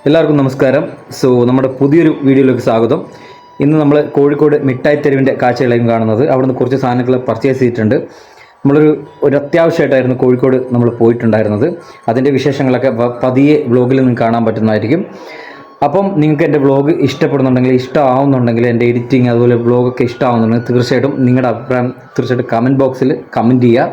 എല്ലാവർക്കും നമസ്കാരം. നമ്മുടെ പുതിയൊരു വീഡിയോയിലേക്ക് സ്വാഗതം. ഇന്ന് നമ്മൾ കോഴിക്കോട് മിഠായി തെരുവിൻ്റെ കാഴ്ചകളായും കാണുന്നത്. അവിടുന്ന് കുറച്ച് സാധനങ്ങൾ പർച്ചേസ് ചെയ്തിട്ടുണ്ട്. ഒരു അത്യാവശ്യമായിട്ടായിരുന്നു കോഴിക്കോട് നമ്മൾ പോയിട്ടുണ്ടായിരുന്നത്. അതിൻ്റെ വിശേഷങ്ങളൊക്കെ പതിയെ വ്ളോഗിൽ നിങ്ങൾക്ക് കാണാൻ പറ്റുന്നതായിരിക്കും. അപ്പം നിങ്ങൾക്ക് എൻ്റെ വ്ളോഗ് ഇഷ്ടമാവുന്നുണ്ടെങ്കിൽ എൻ്റെ എഡിറ്റിംഗ് അതുപോലെ വ്ളോഗൊക്കെ ഇഷ്ടമാവുന്നുണ്ടെങ്കിൽ തീർച്ചയായിട്ടും നിങ്ങളുടെ അഭിപ്രായം കമൻറ്റ് ബോക്സിൽ കമൻറ്റ് ചെയ്യുക.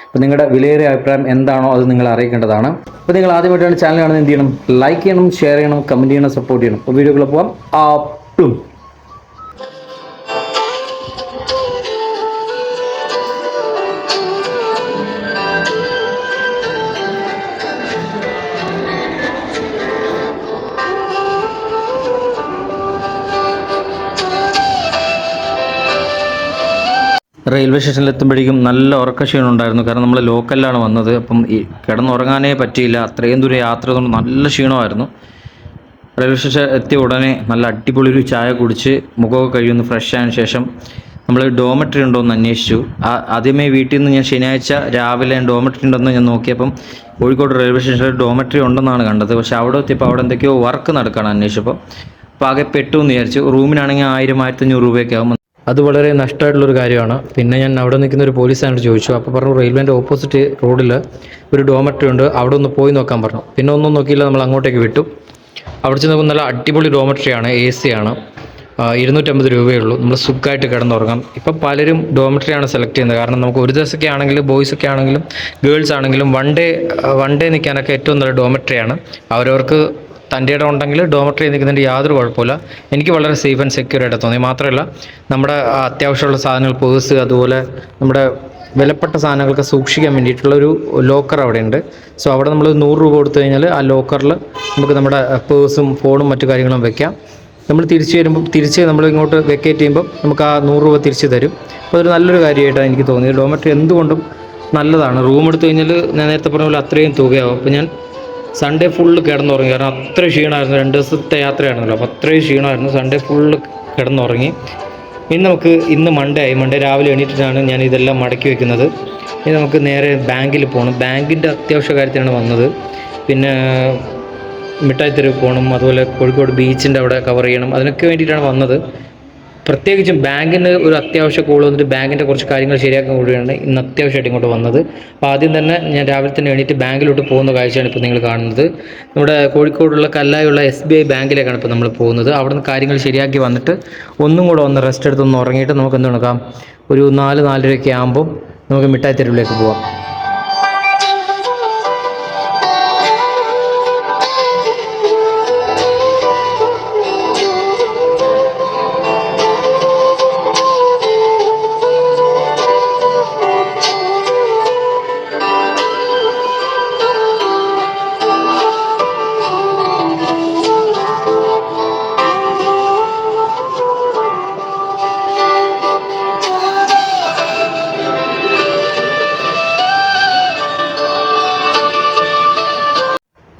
അപ്പോൾ നിങ്ങളുടെ വിലയേറിയ അഭിപ്രായം എന്താണോ അത് നിങ്ങൾ അറിയിക്കേണ്ടതാണ്. അപ്പോൾ നിങ്ങൾ ആദ്യമായിട്ടാണ് ചാനൽ കാണുന്നത്, എന്ത് ചെയ്യണം? ലൈക്ക് ചെയ്യണം, ഷെയർ ചെയ്യണം, കമൻറ്റ് ചെയ്യണം, സപ്പോർട്ട് ചെയ്യണം. അപ്പോൾ വീഡിയോകൾ പോകാം. ആപ്പും റെയിൽവേ സ്റ്റേഷനിൽ എത്തുമ്പോഴേക്കും നല്ല ഉറക്കക്ഷീണം ഉണ്ടായിരുന്നു. കാരണം നമ്മൾ ലോക്കലിലാണ് വന്നത്. അപ്പം ഈ കിടന്നുറങ്ങാനേ പറ്റിയില്ല. അത്രയും ദൂരം യാത്ര കൊണ്ട് നല്ല ക്ഷീണമായിരുന്നു. റെയിൽവേ സ്റ്റേഷൻ എത്തിയ ഉടനെ നല്ല അടിപൊളി ഒരു ചായ കുടിച്ച് മുഖമൊക്കെ കഴിയുമെന്ന് ഫ്രഷ് ആയതിനു ശേഷം നമ്മൾ ഡോമെട്രി ഉണ്ടോ എന്ന് അന്വേഷിച്ചു. ആദ്യമേ വീട്ടിൽ നിന്ന് ഞാൻ ശനിയാഴ്ച രാവിലെ ഡോമെട്രി ഉണ്ടെന്ന് ഞാൻ നോക്കിയപ്പം കോഴിക്കോട് റെയിൽവേ സ്റ്റേഷനിൽ ഡോമെട്രി ഉണ്ടെന്നാണ് കണ്ടത്. പക്ഷേ അവിടെ എത്തിയപ്പോൾ അവിടെ എന്തൊക്കെയോ വർക്ക് നടക്കുകയാണ് അന്വേഷിച്ചപ്പോൾ. അപ്പോൾ ആകെ പെട്ടു എന്ന് വിചാരിച്ചു. റൂമിനാണെങ്കിൽ 1000-1500 രൂപയൊക്കെ ആകും. അത് വളരെ നഷ്ടമായിട്ടുള്ളൊരു കാര്യമാണ്. പിന്നെ ഞാൻ അവിടെ നിൽക്കുന്ന ഒരു പോലീസുകാരോട് ചോദിച്ചു. അപ്പോൾ പറഞ്ഞു റെയിൽവേൻ്റെ ഓപ്പോസിറ്റ് റോഡിൽ ഒരു ഡോമെട്രി ഉണ്ട്, അവിടെ ഒന്ന് പോയി നോക്കാൻ പറഞ്ഞു. പിന്നെ ഒന്നും നോക്കിയില്ല, നമ്മൾ അങ്ങോട്ടേക്ക് വിട്ടു. അവിടെ ചെന്ന് നോക്കുമ്പോൾ നല്ല അടിപൊളി ഡോമെട്രിയാണ്, AC ആണ്. 250 രൂപയേ ഉള്ളൂ. നമ്മൾ സുഖമായിട്ട് കിടന്നുറങ്ങാം. ഇപ്പം പലരും ഡോമെട്രിയാണ് സെലക്ട് ചെയ്യുന്നത്. കാരണം നമുക്ക് ഒരു ദിവസമൊക്കെ ആണെങ്കിലും ബോയ്സൊക്കെ ആണെങ്കിലും ഗേൾസ് ആണെങ്കിലും വൺ ഡേ നിൽക്കാനൊക്കെ ഏറ്റവും നല്ല ഡോമെട്രിയാണ്. അവരവർക്ക് തൻ്റെ ഇടം ഉണ്ടെങ്കിൽ ഡോമെട്രി നിൽക്കുന്നതിൻ്റെ യാതൊരു കുഴപ്പമില്ല. എനിക്ക് വളരെ സേഫ് ആൻഡ് സെക്യൂർ ആയിട്ട് തോന്നി. മാത്രമല്ല നമ്മുടെ അത്യാവശ്യമുള്ള സാധനങ്ങൾ, പേഴ്സ്, അതുപോലെ നമ്മുടെ വിലപ്പെട്ട സാധനങ്ങളൊക്കെ സൂക്ഷിക്കാൻ വേണ്ടിയിട്ടുള്ളൊരു ലോക്കർ അവിടെ ഉണ്ട്. സോ അവിടെ നമ്മൾ 100 രൂപ കൊടുത്തു കഴിഞ്ഞാൽ ആ ലോക്കറിൽ നമുക്ക് നമ്മുടെ പേഴ്സും ഫോണും മറ്റു കാര്യങ്ങളും വെക്കാം. നമ്മൾ തിരിച്ച് നമ്മൾ ഇങ്ങോട്ട് വെക്കേറ്റ് ചെയ്യുമ്പോൾ നമുക്ക് ആ 100 രൂപ തിരിച്ച് തരും. അപ്പോൾ അതൊരു നല്ലൊരു കാര്യമായിട്ടാണ് എനിക്ക് തോന്നിയത്. ഡോമെട്രി എന്തുകൊണ്ടും നല്ലതാണ്. റൂം എടുത്തു കഴിഞ്ഞാൽ ഞാൻ നേരത്തെ പറഞ്ഞ പോലെ അത്രയും തുകയാവും. അപ്പോൾ ഞാൻ സൺഡേ ഫുള്ള് കിടന്നുറങ്ങി. കാരണം അത്ര ക്ഷീണമായിരുന്നു. 2 ദിവസത്തെ യാത്രയായിരുന്നല്ലോ, അപ്പോൾ അത്രയും ക്ഷീണമായിരുന്നു. സൺഡേ ഫുള്ള് കിടന്നുറങ്ങി. ഇന്ന് മൺഡേ രാവിലെ എണീറ്റിട്ടാണ് ഞാൻ ഇതെല്ലാം മടക്കി വെക്കുന്നത്. ഇനി നമുക്ക് നേരെ ബാങ്കിൽ പോകണം. ബാങ്കിൻ്റെ അത്യാവശ്യ കാര്യത്തിനാണ് വന്നത്. പിന്നെ മിഠായി തെരുവ് പോകണം, അതുപോലെ കോഴിക്കോട് ബീച്ചിൻ്റെ അവിടെ കവർ ചെയ്യണം. അതിനൊക്കെ വേണ്ടിയിട്ടാണ് വന്നത്. പ്രത്യേകിച്ചും ബാങ്കിന് ഒരു അത്യാവശ്യ കോൾ വന്നിട്ട് ബാങ്കിൻ്റെ കുറച്ച് കാര്യങ്ങൾ ശരിയാക്കാൻ കൂടിയാണ് ഇന്ന് അത്യാവശ്യമായിട്ട് ഇങ്ങോട്ട് വന്നത്. അപ്പോൾ ആദ്യം തന്നെ ഞാൻ രാവിലെ തന്നെ എണീറ്റ് ബാങ്കിലോട്ട് പോകുന്ന കാഴ്ചയാണ് ഇപ്പോൾ നിങ്ങൾ കാണുന്നത്. നമ്മുടെ കോഴിക്കോടുള്ള കല്ലായുള്ള SBI ബാങ്കിലേക്കാണ് ഇപ്പോൾ നമ്മൾ പോകുന്നത്. അവിടെ നിന്ന് കാര്യങ്ങൾ ശരിയാക്കി വന്നിട്ട് ഒന്നും കൂടെ ഒന്ന് റെസ്റ്റ് എടുത്തൊന്ന് ഉറങ്ങിയിട്ട് നമുക്ക് എന്ത് നടക്കാം, ഒരു 4-4:30 ആകുമ്പോൾ നമുക്ക് മിഠായി തെരുവിലേക്ക് പോകാം.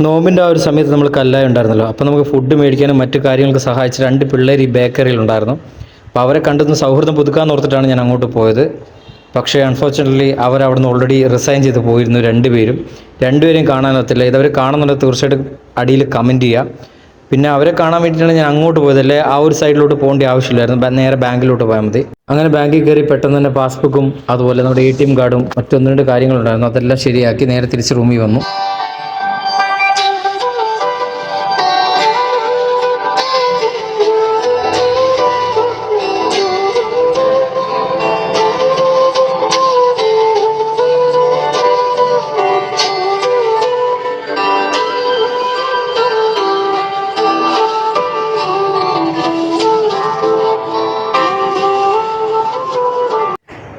നോമ്പിൻ്റെ ആ ഒരു സമയത്ത് നമ്മൾ കല്ലായ ഉണ്ടായിരുന്നല്ലോ. അപ്പോൾ നമുക്ക് ഫുഡ് മേടിക്കാനും മറ്റു കാര്യങ്ങൾക്ക് സഹായിച്ച 2 പിള്ളേർ ഈ ബേക്കറിയിലുണ്ടായിരുന്നു. അപ്പോൾ അവരെ കണ്ടെന്ന് സൗഹൃദം പുതുക്കാൻ ഓർത്തിട്ടാണ് ഞാൻ അങ്ങോട്ട് പോയത്. പക്ഷേ അൺഫോർച്യുനേറ്റ്ലി അവിടെ നിന്ന് ഓൾറെഡി റിസൈൻ ചെയ്ത് പോയിരുന്നു. രണ്ടുപേരെയും കാണാനെത്തില്ല. ഇതവർ കാണുന്നുണ്ട് തീർച്ചയായിട്ടും അടിയിൽ കമൻറ്റ് ചെയ്യുക. പിന്നെ അവരെ കാണാൻ വേണ്ടിയിട്ടാണ് ഞാൻ അങ്ങോട്ട് പോയതല്ലേ, ആ ഒരു സൈഡിലോട്ട് പോകേണ്ട ആവശ്യമില്ലായിരുന്നു. നേരെ ബാങ്കിലോട്ട് പോയാൽ മതി. അങ്ങനെ ബാങ്കിൽ കയറി പെട്ടെന്ന് തന്നെ പാസ്ബുക്കും അതുപോലെ നമ്മുടെ ATM കാർഡും മറ്റൊന്ന് 2 കാര്യങ്ങളുണ്ടായിരുന്നു, അതെല്ലാം ശരിയാക്കി നേരെ തിരിച്ച് റൂമിൽ വന്നു.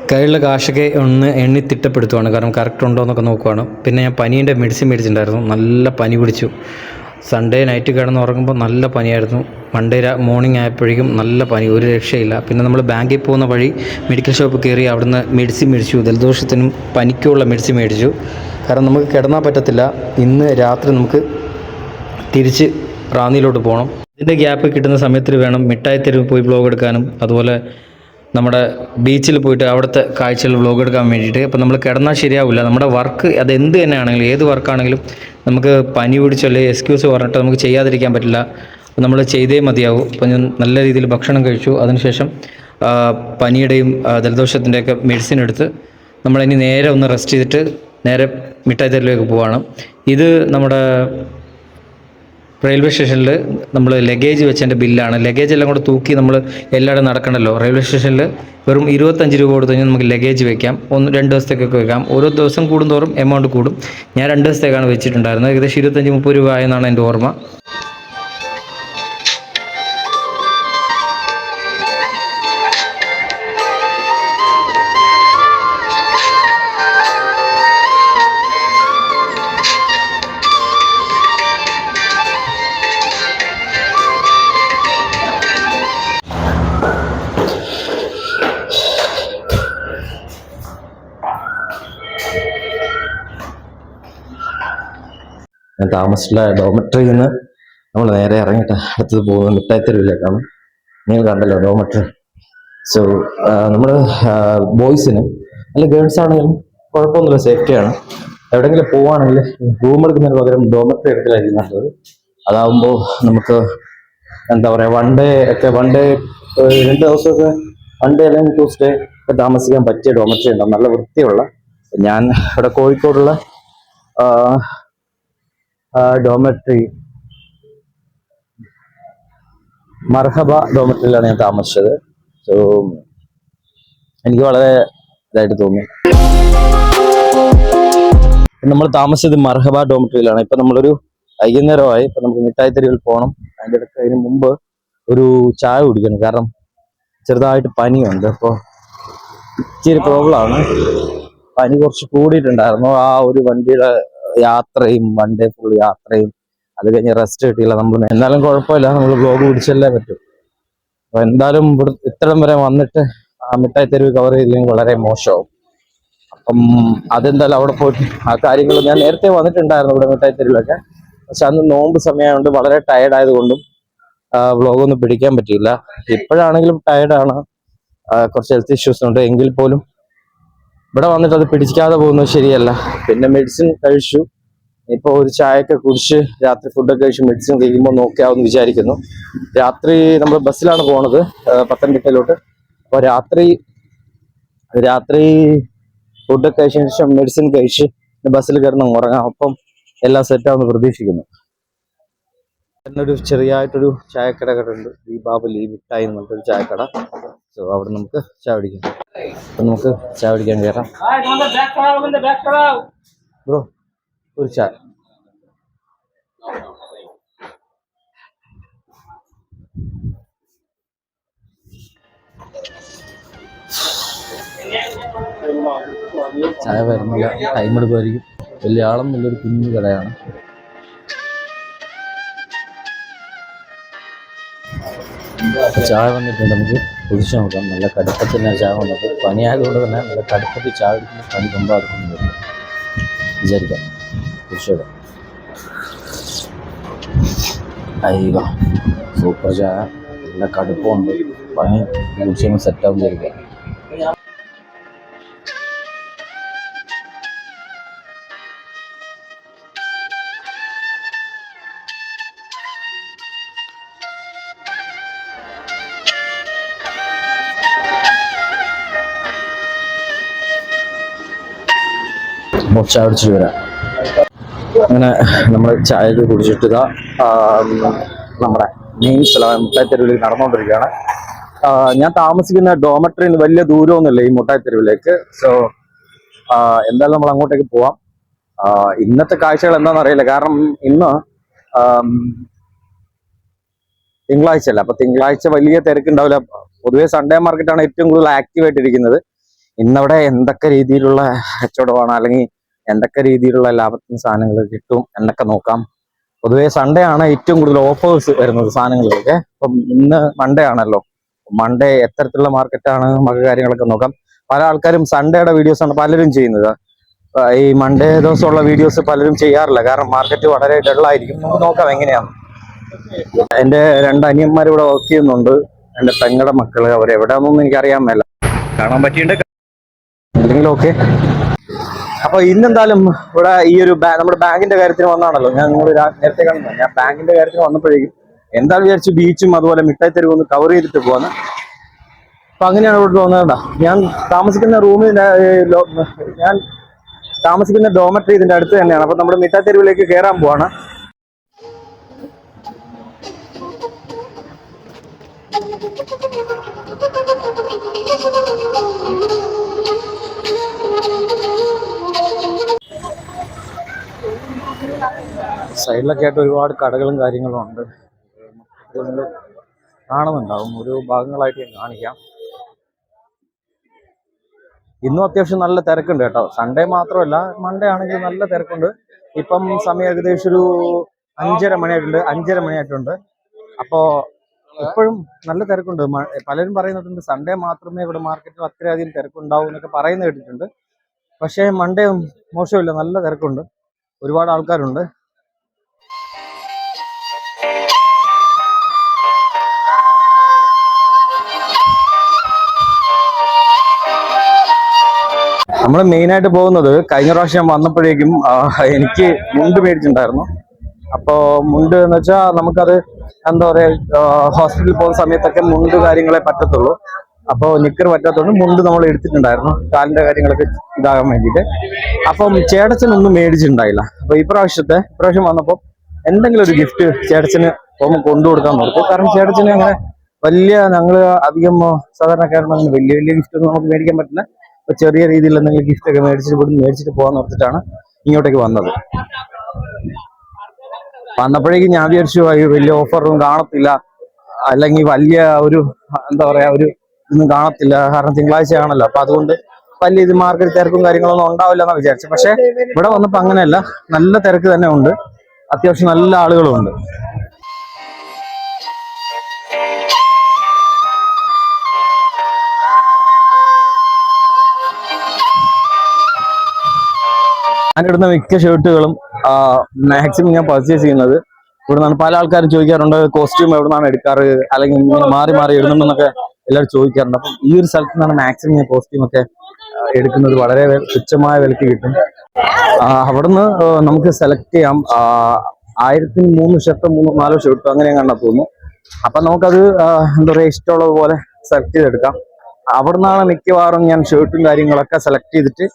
കയ്യിലുള്ള കാശൊക്കെ ഒന്ന് എണ്ണി തിട്ടപ്പെടുത്തുവാണ്. കാരണം കറക്റ്റ് ഉണ്ടോ എന്നൊക്കെ നോക്കുവാണ്. പിന്നെ ഞാൻ പനീൻ്റെ മെഡിസിൻ മേടിച്ചിട്ടുണ്ടായിരുന്നു. നല്ല പനി പിടിച്ചു. സൺഡേ നൈറ്റ് കിടന്ന് ഉറങ്ങുമ്പോൾ നല്ല പനിയായിരുന്നു. മൺഡേ മോർണിംഗ് ആയപ്പോഴേക്കും നല്ല പനി, ഒരു രക്ഷയില്ല. പിന്നെ നമ്മൾ ബാങ്കിൽ പോകുന്ന വഴി മെഡിക്കൽ ഷോപ്പ് കയറി അവിടുന്ന് മെഡിസിൻ മേടിച്ചു. ജലദോഷത്തിനും പനിക്കുമുള്ള മെഡിസിൻ മേടിച്ചു. കാരണം നമുക്ക് കിടന്നാൽ പറ്റത്തില്ല. ഇന്ന് രാത്രി നമുക്ക് തിരിച്ച് റാന്നിയിലോട്ട് പോകണം. ഇതിൻ്റെ ഗ്യാപ്പ് കിട്ടുന്ന സമയത്തിൽ വേണം മിഠായി തെരുവ് പോയി വ്ലോഗ് എടുക്കാനും അതുപോലെ നമ്മുടെ ബീച്ചിൽ പോയിട്ട് അവിടുത്തെ കാഴ്ചകൾ വ്ലോഗ് എടുക്കാൻ വേണ്ടിയിട്ട്. അപ്പോൾ നമ്മൾ കിടന്നാൽ ശരിയാവില്ല. നമ്മുടെ വർക്ക് അത് എന്ത് തന്നെയാണെങ്കിലും, ഏത് വർക്കാണെങ്കിലും നമുക്ക് പനി പിടിച്ചല്ലേ എക്സ്ക്യൂസ് പറഞ്ഞിട്ട് നമുക്ക് ചെയ്യാതിരിക്കാൻ പറ്റില്ല. നമ്മൾ ചെയ്തേ മതിയാവും. അപ്പോൾ ഞാൻ നല്ല രീതിയിൽ ഭക്ഷണം കഴിച്ചു. അതിനുശേഷം പനിയുടെയും ജലദോഷത്തിൻ്റെയൊക്കെ മെഡിസിൻ എടുത്ത് നമ്മളിനി നേരെ ഒന്ന് റെസ്റ്റ് ചെയ്തിട്ട് നേരെ മിഠായി തെരുവിലേക്ക് പോവുകയാണ്. ഇത് നമ്മുടെ റെയിൽവേ സ്റ്റേഷനിൽ നമ്മൾ ലഗേജ് വെച്ചതിൻ്റെ ബില്ലാണ്. ലഗേജ് എല്ലാം കൂടെ തൂക്കി നമ്മൾ എല്ലായിടും നടക്കണമല്ലോ. റെയിൽവേ സ്റ്റേഷനിൽ വെറും 25 രൂപ കൊടുത്തു കഴിഞ്ഞാൽ നമുക്ക് ലഗേജ് വെക്കാം. 1-2 ദിവസത്തേക്കൊക്കെ വെക്കാം. ഓരോ ദിവസം കൂടുന്തോറും എമൗണ്ട് കൂടും. ഞാൻ 2 ദിവസത്തേക്കാണ് വെച്ചിട്ടുണ്ടായിരുന്നത്. ഏകദേശം 25-30 രൂപ ആയെന്നാണ് എൻ്റെ ഓർമ്മ. ഞാൻ താമസിച്ചുള്ള ഡോമട്രിയിൽ നിന്ന് നമ്മൾ നേരെ ഇറങ്ങിയിട്ട് അടുത്തത് പോകുന്നത് മിഠായി തെരുവിലേക്കാണ്. നിങ്ങൾ കണ്ടല്ലോ ഡോമട്രി. സോ നമ്മൾ ബോയ്സിന് അല്ല ഗേൾസ് ആണെങ്കിലും കുഴപ്പമൊന്നുമില്ല, സേഫ്റ്റിയാണ്. എവിടെയെങ്കിലും പോവുകയാണെങ്കിൽ റൂം എടുക്കുന്നതിന് പകരം ഡോമട്രി എടുക്കലായിരിക്കും നല്ലത്. അതാകുമ്പോൾ നമുക്ക് എന്താ പറയുക, വൺ ഡേ 2 ദിവസമൊക്കെ വൺ ഡേ അല്ലെങ്കിൽ ട്യൂസ്ഡേ ഒക്കെ താമസിക്കാൻ പറ്റിയ ഡോമട്രി ഉണ്ടാവും, നല്ല വൃത്തിയുള്ള. ഞാൻ ഇവിടെ കോഴിക്കോടുള്ള ഡോമട്രി മർഹബ ഡോമട്രിയിലാണ് ഞാൻ താമസിച്ചത്. സോ എനിക്ക് വളരെ ഇതായിട്ട് തോന്നി. നമ്മൾ താമസിച്ചത് മർഹബ ഡോമട്രിയിലാണ്. ഇപ്പൊ നമ്മളൊരു വൈകുന്നേരമായി. ഇപ്പൊ നമുക്ക് മിഠായി തെരുവിൽ പോകണം. അതിൻ്റെ ഇടയ്ക്ക് അതിന് മുമ്പ് ഒരു ചായ കുടിക്കണം, കാരണം ചെറുതായിട്ട് പനിയുണ്ട്. അപ്പോൾ ഇച്ചിരി പ്രോബ്ലമാണ്. പനി കുറച്ച് കൂടിയിട്ടുണ്ടായിരുന്നു. ആ ഒരു വണ്ടിയുടെ യാത്രയും വൺ ഡേ ഫുൾ യാത്രയും അത് കഴിഞ്ഞ് റെസ്റ്റ് കിട്ടിയില്ല. നമ്മൾ എന്നാലും കുഴപ്പമില്ല, നമ്മൾ ബ്ലോഗ് പിടിച്ചല്ലേ പറ്റും. അപ്പൊ എന്തായാലും ഇവിടെ ഇത്തരം വരെ വന്നിട്ട് ആ മിഠായി തെരുവ് കവർ ചെയ്തില്ലെങ്കിൽ വളരെ മോശമാവും. അപ്പം അതെന്തായാലും അവിടെ പോയിട്ട് ആ കാര്യങ്ങൾ ഞാൻ നേരത്തെ വന്നിട്ടുണ്ടായിരുന്നു ഇവിടെ മിഠായി തെരുവിലൊക്കെ. പക്ഷെ അന്ന് നോമ്പ് സമയമായതുകൊണ്ട് വളരെ ടയർഡ് ആയതുകൊണ്ടും വ്ളോഗൊന്നും പിടിക്കാൻ പറ്റിയില്ല. ഇപ്പോഴാണെങ്കിലും ടയർഡാണ്, കുറച്ച് ഹെൽത്ത് ഇഷ്യൂസ് ഉണ്ട്. എങ്കിൽ പോലും ഇവിടെ വന്നിട്ട് അത് പിടിക്കാതെ പോകുന്നത് ശരിയല്ല. പിന്നെ മെഡിസിൻ കഴിച്ചു. ഇപ്പോൾ ഒരു ചായയൊക്കെ കുടിച്ച് രാത്രി ഫുഡൊക്കെ കഴിച്ച് മെഡിസിൻ കഴിക്കുമ്പോൾ നോക്കിയാവെന്ന് വിചാരിക്കുന്നു. രാത്രി നമ്മൾ ബസ്സിലാണ് പോണത് പത്തനംതിട്ടയിലോട്ട്. അപ്പോൾ രാത്രി ഫുഡൊക്കെ കഴിച്ചതിന് ശേഷം മെഡിസിൻ കഴിച്ച് ബസ്സിൽ കിടന്ന് ഉറങ്ങാം. അപ്പം എല്ലാം സെറ്റാവുമെന്ന് പ്രതീക്ഷിക്കുന്നു. എന്നൊരു ചെറിയായിട്ടൊരു ചായക്കട ഉണ്ട്, ഈ ബാബലി മിഠായി എന്ന് പറഞ്ഞിട്ടൊരു ചായക്കട. സോ അവിടെ നമുക്ക് ചായ കുടിക്കാം. അപ്പം നമുക്ക് ചായ കുടിക്കാൻ കയറാം. ബ്രോ ഒരു ചായ. ചായ വരുന്നില്ല, ടൈം എടുക്കുമായിരിക്കും. വലിയ ആളൊന്നുമില്ലൊരു കുഞ്ഞു കടയാണ്. ചായ വന്നിട്ടുണ്ട്, നമുക്ക് കുടിച്ചു നോക്കാം. നല്ല കടുപ്പത്തിൽ തന്നെ ചായ വന്നത്. പനിയായതുകൊണ്ട് തന്നെ നല്ല കടുപ്പത്തിൽ ചായ കുടിക്കുമ്പോൾ പനി കൊണ്ടാടുക്കുന്നുണ്ട് വിചാരിക്കാം. കുടിച്ചോടാം. അയ്യോ സൂപ്പർ ചായ, നല്ല കടുപ്പമുണ്ട്. പനി കുടിച്ചുമ്പോൾ സെറ്റാവും വിചാരിക്കാം. ചായ കുടിച്ചിട്ട് വരാം. അങ്ങനെ നമ്മൾ ചായയൊക്കെ കുടിച്ചിട്ട് നമ്മുടെ മെയിൻ സ്ഥലം മിഠായി തെരുവിലേക്ക് നടന്നുകൊണ്ടിരിക്കുകയാണ്. ഞാൻ താമസിക്കുന്ന ഡോമട്രിയിൽ നിന്ന് വലിയ ദൂരമൊന്നുമില്ല ഈ മിഠായി തെരുവിലേക്ക്. സോ എന്തായാലും നമ്മൾ അങ്ങോട്ടേക്ക് പോവാം. ഇന്നത്തെ കാഴ്ചകൾ എന്താണെന്ന് അറിയില്ല, കാരണം ഇന്ന് തിങ്കളാഴ്ച അല്ല. അപ്പൊ തിങ്കളാഴ്ച വലിയ തിരക്കുണ്ടാവില്ല. പൊതുവെ സൺഡേ മാർക്കറ്റാണ് ഏറ്റവും കൂടുതൽ ആക്റ്റീവായിട്ടിരിക്കുന്നത്. ഇന്നവിടെ എന്തൊക്കെ രീതിയിലുള്ള കച്ചവടമാണ്, അല്ലെങ്കിൽ എന്തൊക്കെ രീതിയിലുള്ള ലാഭത്തിന് സാധനങ്ങൾ കിട്ടും എന്നൊക്കെ നോക്കാം. പൊതുവെ സൺഡേ ആണ് ഏറ്റവും കൂടുതൽ ഓഫേഴ്സ് വരുന്നത് സാധനങ്ങളിലൊക്കെ. അപ്പം ഇന്ന് മൺഡേ ആണല്ലോ. മൺഡേ എത്തരത്തിലുള്ള മാർക്കറ്റാണ് നമുക്ക് കാര്യങ്ങളൊക്കെ നോക്കാം. പല ആൾക്കാരും സൺഡേയുടെ വീഡിയോസാണ് പലരും ചെയ്യുന്നത്. ഈ മൺഡേ ദിവസമുള്ള വീഡിയോസ് പലരും ചെയ്യാറില്ല, കാരണം മാർക്കറ്റ് വളരെ ഡള്ളായിരിക്കും. നമുക്ക് നോക്കാം എങ്ങനെയാണ്. എൻ്റെ 2 അനിയന്മാർ ഇവിടെ വർക്ക് ചെയ്യുന്നുണ്ട്. എൻ്റെ പെങ്ങളുടെ മക്കള് അവരെവിടെയാണെന്നൊന്നും എനിക്കറിയാൻ മേല. കാണാൻ പറ്റിയിട്ടുണ്ട്. എന്തെങ്കിലും ഓക്കെ. അപ്പൊ ഇന്നെന്തായാലും ഇവിടെ ഈ ഒരു നമ്മുടെ ബാങ്കിന്റെ കാര്യത്തിന് വന്നാണല്ലോ, ഞാൻ നിങ്ങൾ നേരത്തെ കാണുന്നത്. ഞാൻ ബാങ്കിന്റെ കാര്യത്തിന് വന്നപ്പോഴേക്കും എന്താണെന്ന് വിചാരിച്ചു ബീച്ചും അതുപോലെ മിഠായി തെരുവ് ഒന്ന് കവർ ചെയ്തിട്ട് പോവാന്ന്. അപ്പൊ അങ്ങനെയാണ് ഇവിടെ വന്നത്. ഞാൻ താമസിക്കുന്ന റൂമിൽ ഞാൻ താമസിക്കുന്ന ഡോമറ്ററി ഇതിന്റെ അടുത്ത് തന്നെയാണ്. അപ്പൊ നമ്മുടെ മിഠായി തെരുവിലേക്ക് കയറാൻ പോവാണ്. സൈഡിലൊക്കെ ആയിട്ട് ഒരുപാട് കടകളും കാര്യങ്ങളും ഉണ്ട്. നിങ്ങൾ കാണുന്നുണ്ടാവും, ഓരോ ഭാഗങ്ങളായിട്ട് ഞാൻ കാണിക്കാം. ഇന്നും അത്യാവശ്യം നല്ല തിരക്കുണ്ട് കേട്ടോ. സൺഡേ മാത്രമല്ല, മൺഡേ ആണെങ്കിൽ നല്ല തിരക്കുണ്ട്. ഇപ്പം സമയം ഏകദേശം ഒരു 5:30 മണിയായിട്ടുണ്ട്. അപ്പോ ഇപ്പോഴും നല്ല തിരക്കുണ്ട്. പലരും പറയുന്നുണ്ട് സൺഡേ മാത്രമേ ഇവിടെ മാർക്കറ്റിൽ അത്രയധികം തിരക്കുണ്ടാവും എന്നൊക്കെ പറയുന്നത് കേട്ടിട്ടുണ്ട്. പക്ഷേ മൺഡേ മോശമില്ല, നല്ല തിരക്കുണ്ട്, ഒരുപാട് ആൾക്കാരുണ്ട്. നമ്മൾ മെയിനായിട്ട് പോകുന്നത്, കഴിഞ്ഞ പ്രാവശ്യം വന്നപ്പോഴേക്കും എനിക്ക് മുണ്ട് മേടിച്ചിട്ടുണ്ടായിരുന്നു. അപ്പോൾ മുണ്ട് എന്ന് വെച്ചാൽ നമുക്കത് എന്താ പറയുക, ഹോസ്പിറ്റലിൽ പോകുന്ന സമയത്തൊക്കെ മുണ്ട് കാര്യങ്ങളെ പറ്റത്തുള്ളൂ. അപ്പോൾ നിക്കർ പറ്റാത്തതുകൊണ്ട് മുണ്ട് നമ്മൾ എടുത്തിട്ടുണ്ടായിരുന്നു, കാലിന്റെ കാര്യങ്ങളൊക്കെ ഇതാകാൻ വേണ്ടിയിട്ട്. അപ്പം ചേട്ടച്ചനൊന്നും മേടിച്ചിട്ടുണ്ടായില്ല. അപ്പോൾ ഇപ്രാവശ്യം വന്നപ്പോൾ എന്തെങ്കിലും ഒരു ഗിഫ്റ്റ് ചേട്ടച്ചന് പോകുമ്പോൾ കൊണ്ടു കൊടുക്കാൻ നോക്കും. കാരണം ചേട്ടച്ചന് അങ്ങനെ ഞങ്ങൾ അധികം സാധാരണക്കാരന് വലിയ ഗിഫ്റ്റ് ഒന്നും നമുക്ക് മേടിക്കാൻ പറ്റില്ല. അപ്പൊ ചെറിയ രീതിയിൽ എന്തെങ്കിലും ഗിഫ്റ്റ് ഒക്കെ മേടിച്ചിട്ട് പോകാൻ ഓർത്തിട്ടാണ് ഇങ്ങോട്ടേക്ക് വന്നത്. വന്നപ്പോഴേക്കും ഞാൻ വിചാരിച്ചു വലിയ ഓഫറൊന്നും കാണത്തില്ല, അല്ലെങ്കിൽ വലിയ ഒരു എന്താ പറയാ ഇതൊന്നും കാണത്തില്ല, കാരണം തിങ്കളാഴ്ച ആണല്ലോ. അപ്പൊ അതുകൊണ്ട് വലിയ ഇത് മാർക്കറ്റ് തിരക്കും കാര്യങ്ങളൊന്നും ഉണ്ടാവില്ല എന്നാണ് വിചാരിച്ചത്. പക്ഷെ ഇവിടെ വന്നപ്പോ അങ്ങനെയല്ല, നല്ല തിരക്ക് തന്നെ ഉണ്ട്, അത്യാവശ്യം നല്ല ആളുകളും ഉണ്ട്. ഞാനിടുന്ന മിക്ക ഷർട്ടുകളും മാക്സിമം ഞാൻ പർച്ചേസ് ചെയ്യുന്നത് ഇവിടെ നിന്നാണ്. പല ആൾക്കാരും ചോദിക്കാറുണ്ട് കോസ്റ്റ്യൂം എവിടെ നിന്നാണ് എടുക്കാറ്, അല്ലെങ്കിൽ ഇങ്ങനെ മാറി മാറി ഇടുന്നുണ്ടെന്നൊക്കെ എല്ലാവരും ചോദിക്കാറുണ്ട്. അപ്പം ഈ ഒരു സ്ഥലത്ത് നിന്നാണ് മാക്സിമം ഞാൻ കോസ്റ്റ്യൂം ഒക്കെ എടുക്കുന്നത്. വളരെ തുച്ഛമായ വിലക്ക് കിട്ടും. അവിടുന്ന് നമുക്ക് സെലക്ട് ചെയ്യാം. 1003 ഷർട്ട് 4 ഷർട്ട് അങ്ങനെ കണ്ടാ തോന്നുന്നു. അപ്പൊ നമുക്കത് എന്താ പറയുക, ഇഷ്ടമുള്ളത് പോലെ സെലക്ട് ചെയ്തെടുക്കാം. അവിടെ നിന്നാണ് മിക്കവാറും ഞാൻ ഷർട്ടും കാര്യങ്ങളൊക്കെ സെലക്ട് ചെയ്തിട്ട്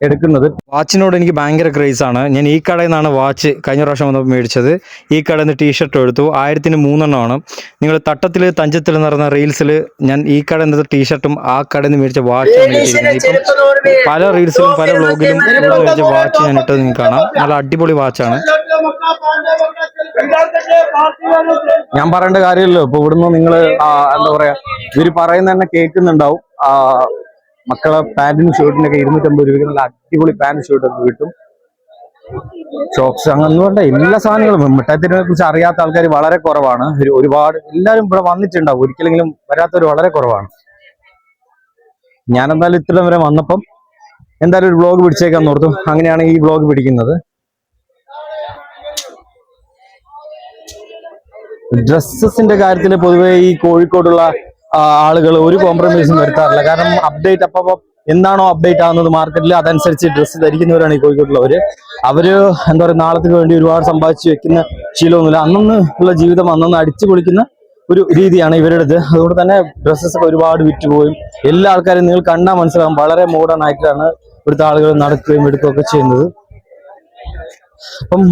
എടുക്കുന്നത്. വാച്ചിനോട് എനിക്ക് ഭയങ്കര ക്രേസ് ആണ്. ഞാൻ ഈ കടയിൽ നിന്നാണ് വാച്ച് കഴിഞ്ഞ പ്രാവശ്യം വന്നപ്പോൾ മേടിച്ചത്. ഈ കടയിൽ നിന്ന് ടീഷർട്ട് എടുത്തു, 1003 നിങ്ങൾ തഞ്ചത്തിൽ നടന്ന റീൽസിൽ ഞാൻ ഈ കടയിൽ നിന്ന് ടീഷർട്ടും ആ കടയിൽ നിന്ന് മേടിച്ച വാച്ചാണ് ഇട്ടിരിക്കുന്നത്. ഇപ്പം പല റീൽസിലും പല വ്ളോഗിലും ഇവിടെ മേടിച്ച വാച്ച് ഞാൻ ഇട്ടത് നിങ്ങൾക്ക് കാണാം. നല്ല അടിപൊളി വാച്ചാണ്. ഞാൻ പറയേണ്ട കാര്യമല്ലോ, ഇപ്പൊ ഇവിടുന്ന് നിങ്ങൾ എന്താ പറയാ, ഇവര് പറയുന്ന തന്നെ കേൾക്കുന്നുണ്ടാവും. മക്കളെ പാന്റിനും ഷർട്ടിനൊക്കെ 250 രൂപയ്ക്ക് നല്ല അടിപൊളി പാന്റ് ഷർട്ടൊക്കെ കിട്ടും. ഷോക്സ് അങ്ങനെ വേണ്ട എല്ലാ സാധനങ്ങളും. മിഠായിത്തിനെ കുറിച്ച് അറിയാത്ത ആൾക്കാർ വളരെ കുറവാണ്. ഒരുപാട് എല്ലാവരും ഇവിടെ വന്നിട്ടുണ്ടാവും, ഒരിക്കലെങ്കിലും വരാത്തവർ വളരെ കുറവാണ്. ഞാൻ എന്തായാലും ഇത്രയും വരെ വന്നപ്പം എന്തായാലും ഒരു വ്ളോഗ് പിടിച്ചേക്കാൻ ഓർത്തു. അങ്ങനെയാണ് ഈ വ്ളോഗ് പിടിക്കുന്നത്. ഡ്രസ്സസിന്റെ കാര്യത്തിൽ പൊതുവെ ഈ കോഴിക്കോടുള്ള ആളുകൾ ഒരു കോംപ്രമൈസും വരുത്താറില്ല. കാരണം അപ്ഡേറ്റ് അപ്പം എന്താണോ അപ്ഡേറ്റ് ആവുന്നത് മാർക്കറ്റിൽ, അതനുസരിച്ച് ഡ്രസ്സ് ധരിക്കുന്നവരാണ് ഈ കോഴിക്കോട്ടുള്ളവര്. അവര് എന്താ പറയുക, നാളത്തേക്ക് വേണ്ടി ഒരുപാട് സമ്പാദിച്ച് വെക്കുന്ന ശീലമൊന്നുമില്ല. അന്നന്ന് ഉള്ള ജീവിതം അന്നന്ന് അടിച്ചു പൊളിക്കുന്ന ഒരു രീതിയാണ് ഇവരുടേത്. അതുകൊണ്ട് തന്നെ ഡ്രസ്സസ് ഒക്കെ ഒരുപാട് വിറ്റുപോയും എല്ലാ ആൾക്കാരും നിങ്ങൾ കണ്ടാൽ മനസ്സിലാവും, വളരെ മോഡേൺ ആയിട്ടാണ് ഇവിടുത്തെ ആളുകൾ നടക്കുകയും എടുക്കുകയൊക്കെ ചെയ്യുന്നത്. അപ്പം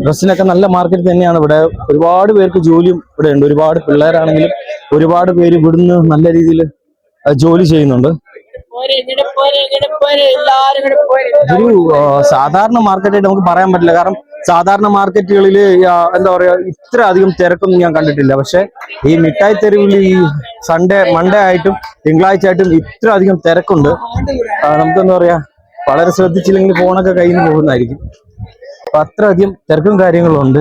ഡ്രസ്സിനൊക്കെ നല്ല മാർക്കറ്റ് തന്നെയാണ് ഇവിടെ. ഒരുപാട് പേർക്ക് ജോലിയും ഇവിടെ ഉണ്ട്. ഒരുപാട് പിള്ളേരാണെങ്കിലും ഒരുപാട് പേര് ഇവിടുന്ന് നല്ല രീതിയിൽ ജോലി ചെയ്യുന്നുണ്ട്. ഒരു സാധാരണ മാർക്കറ്റായിട്ട് നമുക്ക് പറയാൻ പറ്റില്ല. കാരണം സാധാരണ മാർക്കറ്റുകളിൽ എന്താ പറയാ, ഇത്ര അധികം തിരക്കൊന്നും ഞാൻ കണ്ടിട്ടില്ല. പക്ഷെ ഈ മിഠായി തെരുവിൽ ഈ മൺഡേ ആയിട്ടും തിങ്കളാഴ്ച ആയിട്ടും ഇത്ര അധികം തിരക്കുണ്ട്. നമുക്കെന്താ പറയാ, വളരെ ശ്രദ്ധിച്ചില്ലെങ്കിൽ ഫോണൊക്കെ കയ്യിൽ നിന്ന് പോകുന്നതായിരിക്കും. അപ്പൊ അത്രയധികം തിരക്കും കാര്യങ്ങളും ഉണ്ട്.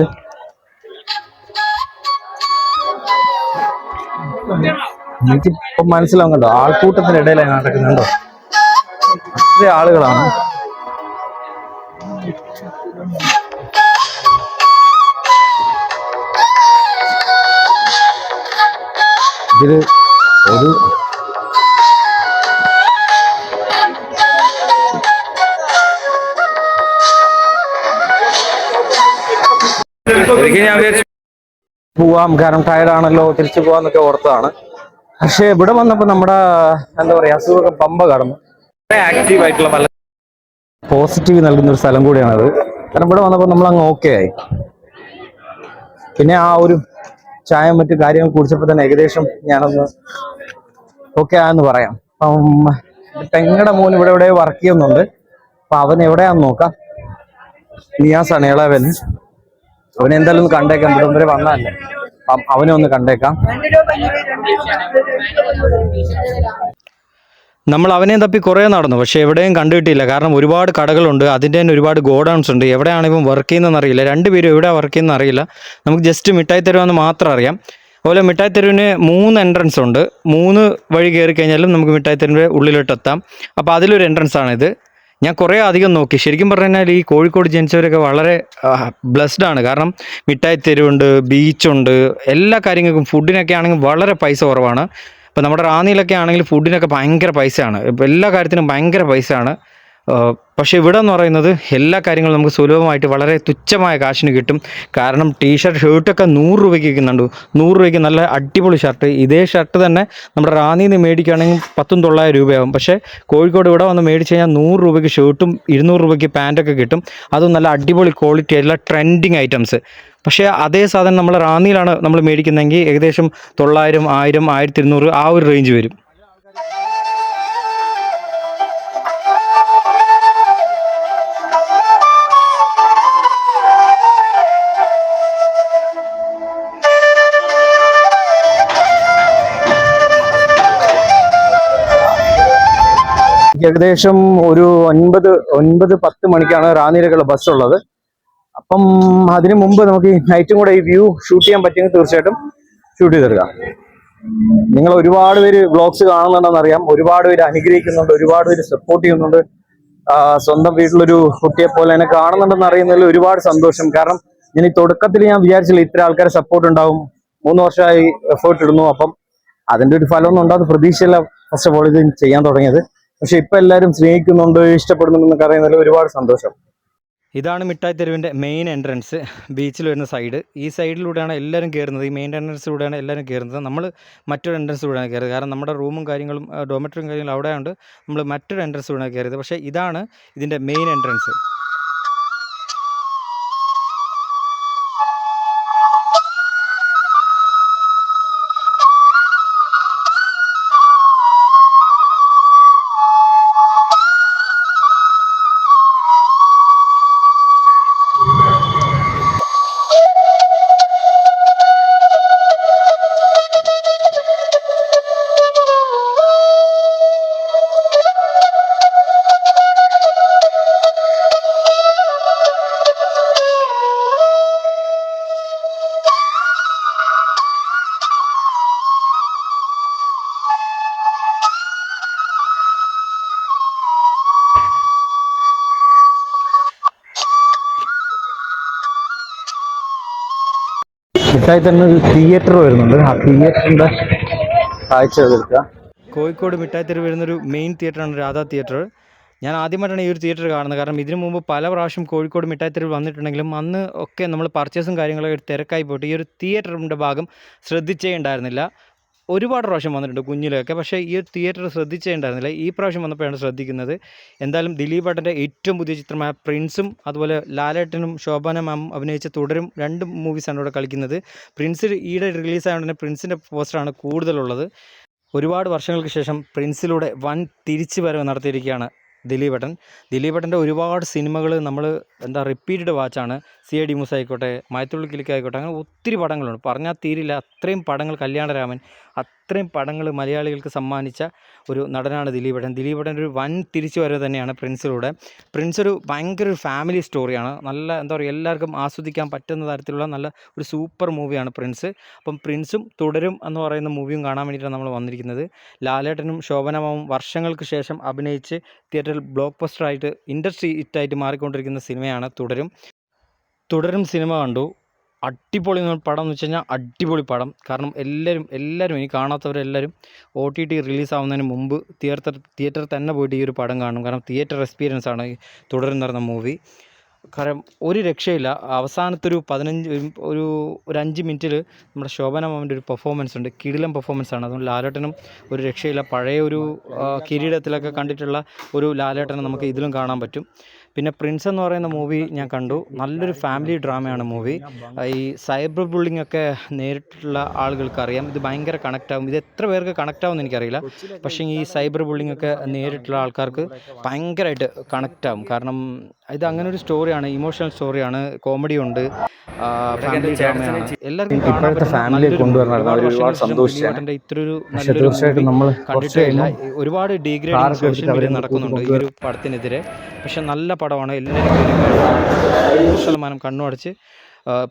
എനിക്കിപ്പൊ മനസ്സിലാവും കണ്ടോ, ആൾക്കൂട്ടത്തിനിടയിലാണ് നടക്കുന്നുണ്ടോ, അത്ര ആളുകളാണ്. ഇതില് ഒരു ശരിക്കും ഞാൻ വിചാരിച്ചു പോവാം, കാരണം ടയർഡാണല്ലോ, തിരിച്ചു പോവാന്നൊക്കെ ഓർത്തതാണ്. പക്ഷെ ഇവിടെ വന്നപ്പോൾ നമ്മുടെ എന്താ പറയാ അസുഖമൊക്കെ പമ്പ കടന്നു. ആക്റ്റീവ് ആയിട്ടുള്ള പല പോസിറ്റീവ് നൽകുന്ന ഒരു സ്ഥലം കൂടിയാണത്. കാരണം ഇവിടെ വന്നപ്പോൾ നമ്മൾ അങ്ങ് ഓക്കെ ആയി. പിന്നെ ആ ഒരു ചായയും മറ്റു കാര്യങ്ങൾ കുടിച്ചപ്പോൾ തന്നെ ഏകദേശം ഞാനൊന്ന് ഓക്കെ ആയെന്ന് പറയാം. പെങ്ങടെ മോൻ ഇവിടെ എവിടെ വർക്ക് ചെയ്യുന്നുണ്ട്. അപ്പൊ അവൻ എവിടെയാന്ന് നോക്കാം. നിയാസാണ് ഇളവന്. അവനെ എന്തായാലും ഒന്ന് കണ്ടേക്കാം, ഇവിടെ വരെ വന്നതല്ലേ, അവനെ ഒന്ന് കണ്ടേക്കാം. നമ്മൾ അവനെയും തപ്പി കുറേ നടന്നു, പക്ഷേ എവിടെയും കണ്ടുകിട്ടിയില്ല. കാരണം ഒരുപാട് കടകളുണ്ട്, അതിൻ്റെ തന്നെ ഒരുപാട് ഗോഡൗൺസ് ഉണ്ട്. എവിടെയാണ് ഇപ്പം വർക്ക് ചെയ്യുന്നതെന്ന് അറിയില്ല. രണ്ടുപേരും എവിടെയാണ് വർക്ക് ചെയ്യുന്നത് അറിയില്ല. നമുക്ക് ജസ്റ്റ് മിഠായി തെരുവെന്ന് മാത്രം അറിയാം. അതുപോലെ മിഠായി തെരുവിന് 3 എൻട്രൻസ് ഉണ്ട്. 3 വഴി കയറി കഴിഞ്ഞാലും നമുക്ക് മിഠായി തെരുവിൻ്റെ ഉള്ളിലോട്ടെത്താം. അപ്പോൾ അതിലൊരു എൻട്രൻസ് ആണിത്. ഞാൻ കുറേ അധികം നോക്കി. ശരിക്കും പറഞ്ഞു കഴിഞ്ഞാൽ ഈ കോഴിക്കോട് ജനിച്ചവരൊക്കെ വളരെ ബ്ലെസ്ഡ് ആണ്. കാരണം മിഠായി തെരുവുണ്ട്, ബീച്ചുണ്ട്, എല്ലാ കാര്യങ്ങൾക്കും ഫുഡിനൊക്കെ ആണെങ്കിൽ വളരെ പൈസ കുറവാണ്. ഇപ്പോൾ നമ്മുടെ റാന്നിയിലൊക്കെ ആണെങ്കിൽ ഫുഡിനൊക്കെ ഭയങ്കര പൈസയാണ്. ഇപ്പോൾ എല്ലാ കാര്യത്തിനും ഭയങ്കര പൈസയാണ്. പക്ഷേ ഇവിടെ എന്ന് പറയുന്നത് എല്ലാ കാര്യങ്ങളും നമുക്ക് സുലഭമായിട്ട് വളരെ തുച്ഛമായ കാശിന് കിട്ടും. കാരണം ടീഷർട്ട് ഷർട്ടൊക്കെ 100 രൂപയ്ക്ക് വിൽക്കുന്നുണ്ട്. 100 രൂപയ്ക്ക് നല്ല അടിപൊളി ഷർട്ട്. ഇതേ ഷർട്ട് തന്നെ നമ്മുടെ റാന്നിയിൽ നിന്ന് മേടിക്കുകയാണെങ്കിൽ 10-900 രൂപയാകും. പക്ഷേ കോഴിക്കോട് ഇവിടെ വന്ന് മേടിച്ച് കഴിഞ്ഞാൽ 100 രൂപയ്ക്ക് ഷർട്ടും 200 രൂപയ്ക്ക് പാൻറ്റൊക്കെ കിട്ടും. അതും നല്ല അടിപൊളി ക്വാളിറ്റി ആയിട്ടുള്ള ട്രെൻഡിങ് ഐറ്റംസ്. പക്ഷേ അതേ സാധനം നമ്മൾ റാന്നിയിലാണ് നമ്മൾ മേടിക്കുന്നതെങ്കിൽ ഏകദേശം 900, 1000, 1200 ആ ഒരു റേഞ്ച് വരും. ഏകദേശം ഒരു 9-10 മണിക്കാണ് റാന്നിയിലേക്കുള്ള ബസ് ഉള്ളത്. അപ്പം അതിനു മുമ്പ് നമുക്ക് ഈ നൈറ്റും കൂടെ ഈ വ്യൂ ഷൂട്ട് ചെയ്യാൻ പറ്റിയെങ്കിൽ തീർച്ചയായിട്ടും ഷൂട്ട് ചെയ്തെടുക്കാം. നിങ്ങൾ ഒരുപാട് പേര് വ്ളോഗ്സ് കാണുന്നുണ്ടെന്ന് അറിയാം. ഒരുപാട് പേര് അനുഗ്രഹിക്കുന്നുണ്ട്, ഒരുപാട് പേര് സപ്പോർട്ട് ചെയ്യുന്നുണ്ട്. സ്വന്തം വീട്ടിലൊരു കുട്ടിയെ പോലെ എന്നെ കാണുന്നുണ്ടെന്ന് അറിയുന്നതിൽ ഒരുപാട് സന്തോഷം. കാരണം ഞാൻ ഈ തുടക്കത്തിൽ ഞാൻ വിചാരിച്ചില്ല ഇത്ര ആൾക്കാരെ സപ്പോർട്ട് ഉണ്ടാവും. 3 വർഷമായി എഫേർട്ട് ഇടുന്നു. അപ്പം അതിന്റെ ഒരു ഫലമൊന്നും ഉണ്ടാകുന്ന പ്രതീക്ഷയില്ല ഫസ്റ്റ് ഓഫ് ഓൾ ഇത് ചെയ്യാൻ തുടങ്ങിയത്. പക്ഷെ ഇപ്പൊ എല്ലാവരും സ്നേഹിക്കുന്നുണ്ട്, ഇഷ്ടപ്പെടുന്നുണ്ടെന്നൊക്കെ അറിയുന്നതിൽ ഒരുപാട് സന്തോഷം. ഇതാണ് മിഠായി തെരുവിൻ്റെ മെയിൻ എൻട്രൻസ്, ബീച്ചിൽ വരുന്ന സൈഡ്. ഈ സൈഡിലൂടെയാണ് എല്ലാവരും കയറുന്നത്. ഈ മെയിൻ എൻട്രൻസിലൂടെയാണ് എല്ലാവരും കയറുന്നത്. നമ്മൾ മറ്റൊരു എൻട്രൻസിലൂടെയാണ് കയറിയത്. കാരണം നമ്മുടെ റൂമും കാര്യങ്ങളും ഡോമെട്രിയും കാര്യങ്ങളും അവിടെയുണ്ട്. നമ്മൾ മറ്റൊരു എൻട്രൻസിലൂടെയാണ് കയറിയത്. പക്ഷേ ഇതാണ് ഇതിൻ്റെ മെയിൻ എൻട്രൻസ്. മിഠായി തന്നെ ഒരു തിയേറ്റർ വരുന്നുണ്ട്. ആ തിയേറ്ററിന്റെ കാഴ്ച എടുക്കുക. കോഴിക്കോട് മിഠായി തെരുവ് വരുന്നൊരു മെയിൻ തിയേറ്ററാണ് രാധാ തിയേറ്റർ. ഞാൻ ആദ്യമായിട്ടാണ് ഈ ഒരു തിയേറ്റർ കാണുന്നത്. കാരണം ഇതിനു മുമ്പ് പല പ്രാവശ്യം കോഴിക്കോട് മിഠായി തെരുവ് വന്നിട്ടുണ്ടെങ്കിലും അന്ന് ഒക്കെ നമ്മൾ പർച്ചേസും കാര്യങ്ങളൊക്കെ തിരക്കായി പോയിട്ട് ഈ ഒരു തിയേറ്ററിൻ്റെ ഭാഗം ശ്രദ്ധിച്ചേ ഉണ്ടായിരുന്നില്ല. ഒരുപാട് പ്രാവശ്യം വന്നിട്ടുണ്ട് കുഞ്ഞിലൊക്കെ, പക്ഷേ ഈ ഒരു തിയേറ്റർ ശ്രദ്ധിച്ചേ ഉണ്ടായിരുന്നില്ല. ഈ പ്രാവശ്യം വന്നപ്പോഴാണ് ശ്രദ്ധിക്കുന്നത്. എന്തായാലും ദിലീപ് ഏട്ടൻ്റെ ഏറ്റവും പുതിയ ചിത്രമായ പ്രിൻസും അതുപോലെ ലാലേട്ടനും ശോഭന മാം അഭിനയിച്ച തുടരും 2 മൂവീസാണ് ഇവിടെ കളിക്കുന്നത്. പ്രിൻസ് ഈയിടെ റിലീസായതുകൊണ്ട് തന്നെ പ്രിൻസിൻ്റെ പോസ്റ്ററാണ് കൂടുതലുള്ളത്. ഒരുപാട് വർഷങ്ങൾക്ക് ശേഷം പ്രിൻസിലൂടെ വൻ തിരിച്ചു വരവ് നടത്തിയിരിക്കുകയാണ് ദിലീപേട്ടൻ്റെ ഒരുപാട് സിനിമകൾ നമ്മൾ റിപ്പീറ്റഡ് വാച്ചാണ്. CID മൂസ ആയിക്കോട്ടെ, മയത്തുള്ളി കിലുക്ക ആയിക്കോട്ടെ, അങ്ങനെ ഒത്തിരി പടങ്ങളുണ്ട്, പറഞ്ഞാൽ തീരില്ല. അത്രയും പടങ്ങൾ, കല്യാണരാമൻ, അത്രയും പടങ്ങൾ മലയാളികൾക്ക് സമ്മാനിച്ച ഒരു നടനാണ് ദിലീപേട്ടൻ്റെ ഒരു വൻ തിരിച്ചു വരവ് തന്നെയാണ് പ്രിൻസിലൂടെ. പ്രിൻസ് ഒരു ഭയങ്കര ഒരു ഫാമിലി സ്റ്റോറിയാണ്. നല്ല എല്ലാവർക്കും ആസ്വദിക്കാൻ പറ്റുന്ന തരത്തിലുള്ള നല്ല ഒരു സൂപ്പർ മൂവിയാണ് പ്രിൻസ്. അപ്പം പ്രിൻസും തുടരും എന്ന് പറയുന്ന മൂവിയും കാണാൻ വേണ്ടിയിട്ടാണ് നമ്മൾ വന്നിരിക്കുന്നത്. ലാലേട്ടനും ശോഭന മാമും വർഷങ്ങൾക്ക് ശേഷം അഭിനയിച്ച് തിയേറ്ററിൽ ബ്ലോക്ക് ബസ്റ്ററായിട്ട് ഇൻഡസ്ട്രി ഹിറ്റായിട്ട് മാറിക്കൊണ്ടിരിക്കുന്ന സിനിമയാണ് തുടരും സിനിമ കണ്ടു. അടിപൊളി പടം എന്ന് വെച്ച് കഴിഞ്ഞാൽ അടിപൊളി പടം. കാരണം എല്ലാവരും ഇനി കാണാത്തവരെല്ലാവരും OTT റിലീസാവുന്നതിന് മുമ്പ് തിയേറ്ററിൽ തന്നെ പോയിട്ട് ഈ ഒരു പടം കാണും. കാരണം തിയേറ്റർ എക്സ്പീരിയൻസ് ആണ് ഈ തുടരുന്ന മൂവി. കാരണം ഒരു രക്ഷയില്ല. അവസാനത്തെ ഒരു 15 ഒരു 5 മിനിറ്റിൽ നമ്മുടെ ശോഭന മാമിൻ്റെ ഒരു പെർഫോമൻസ് ഉണ്ട്. കിടിലം പെർഫോമൻസാണ്. അതുകൊണ്ട് ലാലേട്ടനും ഒരു രക്ഷയില്ല. പഴയ ഒരു കിരീടത്തിലൊക്കെ കണ്ടിട്ടുള്ള ഒരു ലാലേട്ടനെ നമുക്ക് ഇതിലും കാണാൻ പറ്റും. പിന്നെ പ്രിൻസ് എന്ന് പറയുന്ന മൂവി ഞാൻ കണ്ടു. നല്ലൊരു ഫാമിലി ഡ്രാമയാണ് മൂവി. ഈ സൈബർ ബുള്ളിംഗ് ഒക്കെ നേരിട്ടുള്ള ആളുകൾക്ക് അറിയാം. ഇത് ഭയങ്കര കണക്റ്റാവും. ഇത് എത്ര പേർക്ക് കണക്റ്റാവും എന്ന് എനിക്കറിയില്ല. പക്ഷേ ഈ സൈബർ ബുള്ളിംഗ് ഒക്കെ നേരിട്ടുള്ള ആൾക്കാർക്ക് ഭയങ്കരമായിട്ട് കണക്റ്റാവും. കാരണം ഇത് അങ്ങനെ ഒരു സ്റ്റോറിയാണ്, ഇമോഷണൽ സ്റ്റോറിയാണ്, കോമഡി ഉണ്ട്, ഫാമിലി ഡ്രാമയാണ്. എല്ലാവർക്കും ഇപ്പോഴത്തെ ഫാമിലിയെ കൊണ്ടുവരണം ഒരുപാട് സന്തോഷിച്ചാണ്. ഇത്രയൊരു പക്ഷെ തീർച്ചയായിട്ടും നമ്മൾ കണ്ടിട്ടേ ഇല്ല. ഒരുപാട് ഡീഗ്രേഡിംഗ് സോഷ്യൽ മീഡിയ നടക്കുന്നുണ്ട് ഈ ഒരു പടത്തിനെതിരെ. പക്ഷെ നല്ല പടമാണ്. എല്ലാവരും 100% കണ്ണുമടച്ച്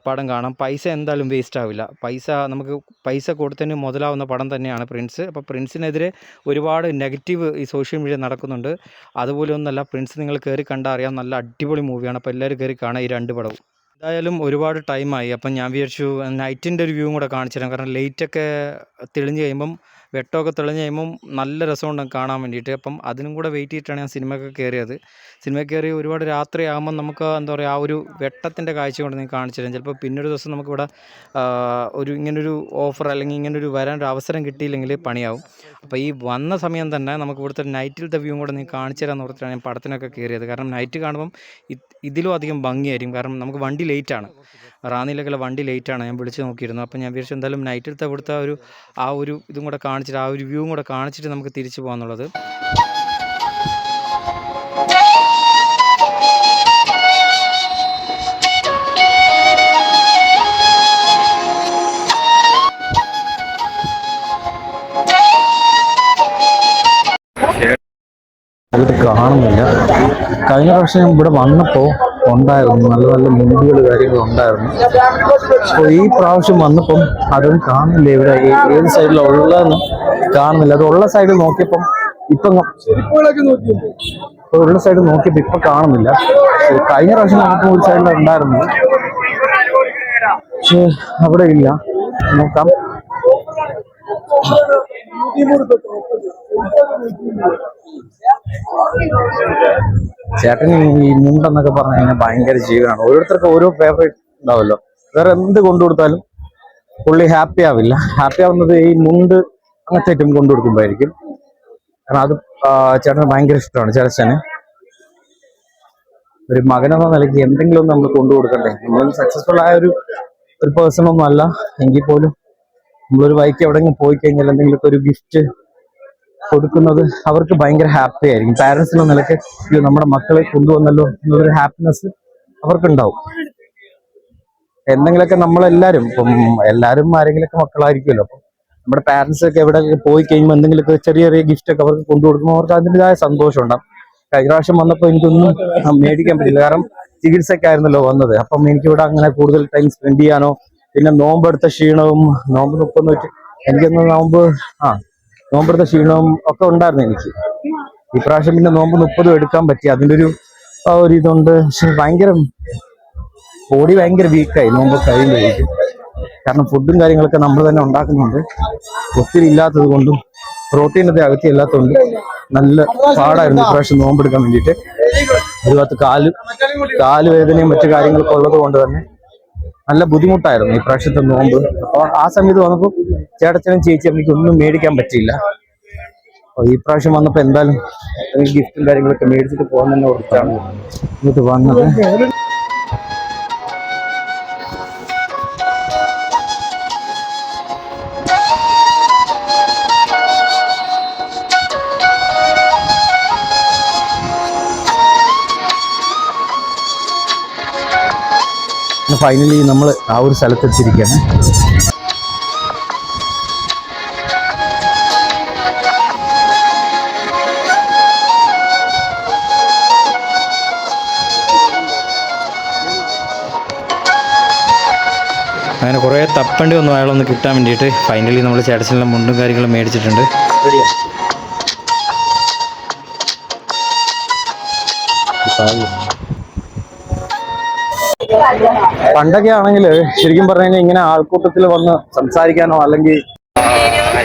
പടം കാണാം. പൈസ എന്തായാലും വേസ്റ്റ് ആവില്ല. നമുക്ക് പൈസ കൊടുത്തതിന് മുതലാവുന്ന പടം തന്നെയാണ് പ്രിൻസ്. അപ്പോൾ പ്രിൻസിനെതിരെ ഒരുപാട് നെഗറ്റീവ് ഈ സോഷ്യൽ മീഡിയ നടക്കുന്നുണ്ട്. അതുപോലെ ഒന്നല്ല, പ്രിൻസ് നിങ്ങൾ കയറി കണ്ടാൽ അറിയാം, നല്ല അടിപൊളി മൂവിയാണ്. അപ്പോൾ എല്ലാവരും കയറി കാണാം ഈ 2 പടവും. എന്തായാലും ഒരുപാട് ടൈമായി. അപ്പം ഞാൻ വിചാരിച്ചു നൈറ്റിൻ്റെ ഒരു വ്യൂവും കൂടെ കാണിച്ചു തരാം. കാരണം ലൈറ്റൊക്കെ തെളിഞ്ഞ് കഴിയുമ്പം, വെട്ടമൊക്കെ തെളിഞ്ഞ് കഴിയുമ്പം നല്ല രസമുണ്ടാകും കാണാൻ വേണ്ടിയിട്ട്. അപ്പം അതിനും കൂടെ വെയിറ്റ് ചെയ്തിട്ടാണ് ഞാൻ സിനിമയ്ക്ക് കയറിയത്. സിനിമയ്ക്ക് കയറി ഒരുപാട് രാത്രിയാകുമ്പം നമുക്ക് എന്താ പറയുക, ആ ഒരു വെട്ടത്തിൻ്റെ കാഴ്ച കൊണ്ട് നിങ്ങൾക്ക് കാണിച്ചു തരാം. ചിലപ്പോൾ പിന്നൊരു ദിവസം നമുക്കിവിടെ ഇങ്ങനൊരു ഓഫർ അല്ലെങ്കിൽ ഇങ്ങനൊരു വരാനൊരു അവസരം കിട്ടിയില്ലെങ്കിൽ പണിയാവും. അപ്പോൾ ഈ വന്ന സമയം തന്നെ നമുക്ക് ഇവിടുത്തെ നൈറ്റിലത്തെ വ്യൂവും കൂടെ നിങ്ങൾക്ക് കാണിച്ചു തരാമെന്ന് ഓർത്തിട്ടാണ് ഞാൻ പടത്തിനൊക്കെ കയറിയത്. കാരണം നൈറ്റ് കാണുമ്പം ഇതിലും അധികം ഭംഗിയായിരിക്കും. കാരണം നമുക്ക് വണ്ടി ലേറ്റാണ്, റാന്നിയിലേക്കുള്ള വണ്ടി ലേറ്റാണ്. ഞാൻ വിളിച്ച് നോക്കിയിരുന്നു. അപ്പം ഞാൻ വിചാരിച്ചു എന്തായാലും നൈറ്റിലത്തെ ഇവിടുത്തെ ആ ഒരു ഇതും കൂടെ കാണിച്ചിട്ട്, ആ ഒരു വ്യൂവും കൂടെ കാണിച്ചിട്ട് നമുക്ക് തിരിച്ചു പോകാമെന്നുള്ളത്. അത് കാണുന്നില്ല. കഴിഞ്ഞ പ്രാവശ്യം ഇവിടെ വന്നപ്പോൾ ഉണ്ടായിരുന്നു, നല്ല നല്ല മുണ്ടുകൾ കാര്യങ്ങളും ഉണ്ടായിരുന്നു. അപ്പോൾ ഈ പ്രാവശ്യം വന്നപ്പം അതും കാണുന്നില്ല. ഇവിടെ ഏത് സൈഡിലുള്ളതെന്ന് കാണുന്നില്ല. അത് ഉള്ള സൈഡിൽ നോക്കിയപ്പം ഉള്ള സൈഡ് നോക്കിയപ്പോൾ ഇപ്പം കാണുന്നില്ല. കഴിഞ്ഞ പ്രാവശ്യം നമുക്ക് ഒരു സൈഡിൽ ഉണ്ടായിരുന്നു, പക്ഷെ അവിടെ ഇല്ല. നോക്കാം. ചേട്ടന് ഈ മുണ്ടെന്നൊക്കെ പറഞ്ഞു കഴിഞ്ഞാൽ ഭയങ്കര ജീവനാണ്. ഓരോരുത്തർക്കും ഓരോ ഫേവറേറ്റ് ഉണ്ടാവുമല്ലോ. വേറെ എന്ത് കൊണ്ടു കൊടുത്താലും പുള്ളി ഹാപ്പി ആവില്ല. ഹാപ്പി ആവുന്നത് ഈ മുണ്ട് അങ്ങനത്തെ ഐറ്റം കൊണ്ടു കൊടുക്കുമ്പോഴായിരിക്കും. കാരണം അത് ചേട്ടന് ഭയങ്കര ഇഷ്ടമാണ്. ചേട്ടന് ഒരു മകനെന്ന നിലയ്ക്ക് എന്തെങ്കിലും ഒന്ന് നമ്മൾ കൊണ്ടു കൊടുക്കണ്ടേ. നമ്മൾ സക്സസ്ഫുൾ ആയ ഒരു പേഴ്സൺ ഒന്നും അല്ല എങ്കിൽ പോലും നമ്മളൊരു ബൈക്ക് എവിടെയെങ്കിലും പോയി കഴിഞ്ഞാൽ എന്തെങ്കിലുമൊക്കെ ഒരു ഗിഫ്റ്റ് കൊടുക്കുന്നത് അവർക്ക് ഭയങ്കര ഹാപ്പി ആയിരിക്കും. പാരൻസിന് നിലയ്ക്ക് നമ്മുടെ മക്കളെ കൊണ്ടുവന്നല്ലോ എന്നുള്ളൊരു ഹാപ്പിനെസ് അവർക്കുണ്ടാവും. എന്തെങ്കിലുമൊക്കെ നമ്മളെല്ലാവരും എല്ലാവരും ആരെങ്കിലുമൊക്കെ മക്കളായിരിക്കുമല്ലോ. അപ്പം നമ്മുടെ പാരൻസ് ഒക്കെ എവിടെ പോയി കഴിയുമ്പോൾ എന്തെങ്കിലുമൊക്കെ ചെറിയ ചെറിയ ഗിഫ്റ്റ് ഒക്കെ അവർക്ക് കൊണ്ടു കൊടുക്കുമ്പോൾ അവർക്ക് അതിൻ്റെതായ സന്തോഷം ഉണ്ടാകും. കഴിഞ്ഞ പ്രാവശ്യം വന്നപ്പോൾ എനിക്കൊന്നും മേടിക്കാൻ പറ്റില്ല. കാരണം ചികിത്സക്കായിരുന്നല്ലോ വന്നത്. അപ്പം എനിക്കിവിടെ അങ്ങനെ കൂടുതൽ ടൈം സ്പെൻഡ് ചെയ്യാനോ, പിന്നെ നോമ്പെടുത്ത ക്ഷീണവും, നോമ്പ് 30 എനിക്കൊന്ന് നോമ്പെടുത്ത ക്ഷീണവും ഒക്കെ ഉണ്ടായിരുന്നു എനിക്ക്. ഇപ്രാവശ്യം പിന്നെ നോമ്പ് 30 എടുക്കാൻ പറ്റി. അതിൻ്റെ ഒരു ഇതുണ്ട്. പക്ഷെ ബോഡി ഭയങ്കര വീക്കായി നോമ്പ് കഴിയുമ്പോഴേക്കും. കാരണം ഫുഡും കാര്യങ്ങളൊക്കെ നമ്മൾ തന്നെ ഉണ്ടാക്കുന്നുണ്ട്. ഒത്തിരി ഇല്ലാത്തത് കൊണ്ടും പ്രോട്ടീനത്തെ അകത്തി ഇല്ലാത്തതുകൊണ്ട് നല്ല പാടായിരുന്നു ഇപ്രാവശ്യം നോമ്പെടുക്കാൻ വേണ്ടിയിട്ട്. ഒരു ഭാഗത്ത് കാലുവേദനയും മറ്റു കാര്യങ്ങളൊക്കെ ഉള്ളത് കൊണ്ട് തന്നെ നല്ല ബുദ്ധിമുട്ടായിരുന്നു ഇപ്രാവശ്യത്തെ നോമ്പ്. അപ്പോൾ ആ സമയത്ത് വന്നപ്പോൾ ചേട്ടച്ചനും ചേച്ചിയും എനിക്കൊന്നും മേടിക്കാൻ പറ്റിയില്ല. അപ്പോൾ ഈ പ്രാവശ്യം വന്നപ്പോൾ എന്തായാലും ഗിഫ്റ്റും കാര്യങ്ങളൊക്കെ മേടിച്ചിട്ട് പോകുന്നതിനെ ഓർത്താണ് ഇങ്ങോട്ട് വന്നത്. ഫൈനലി നമ്മൾ ആ ഒരു സ്ഥലത്തെത്തിയിരിക്കുകയാണ്. അങ്ങനെ കുറേ തപ്പേണ്ടി വന്നു അയാളൊന്ന് കിട്ടാൻ വേണ്ടിയിട്ട്. ഫൈനലി നമ്മൾ ചേട്ടച്ചെല്ലാം മുണ്ടും കാര്യങ്ങളും മേടിച്ചിട്ടുണ്ട്. പണ്ടൊക്കെ ആണെങ്കിൽ ശരിക്കും പറഞ്ഞു കഴിഞ്ഞാൽ ഇങ്ങനെ ആൾക്കൂട്ടത്തിൽ വന്ന് സംസാരിക്കാനോ അല്ലെങ്കിൽ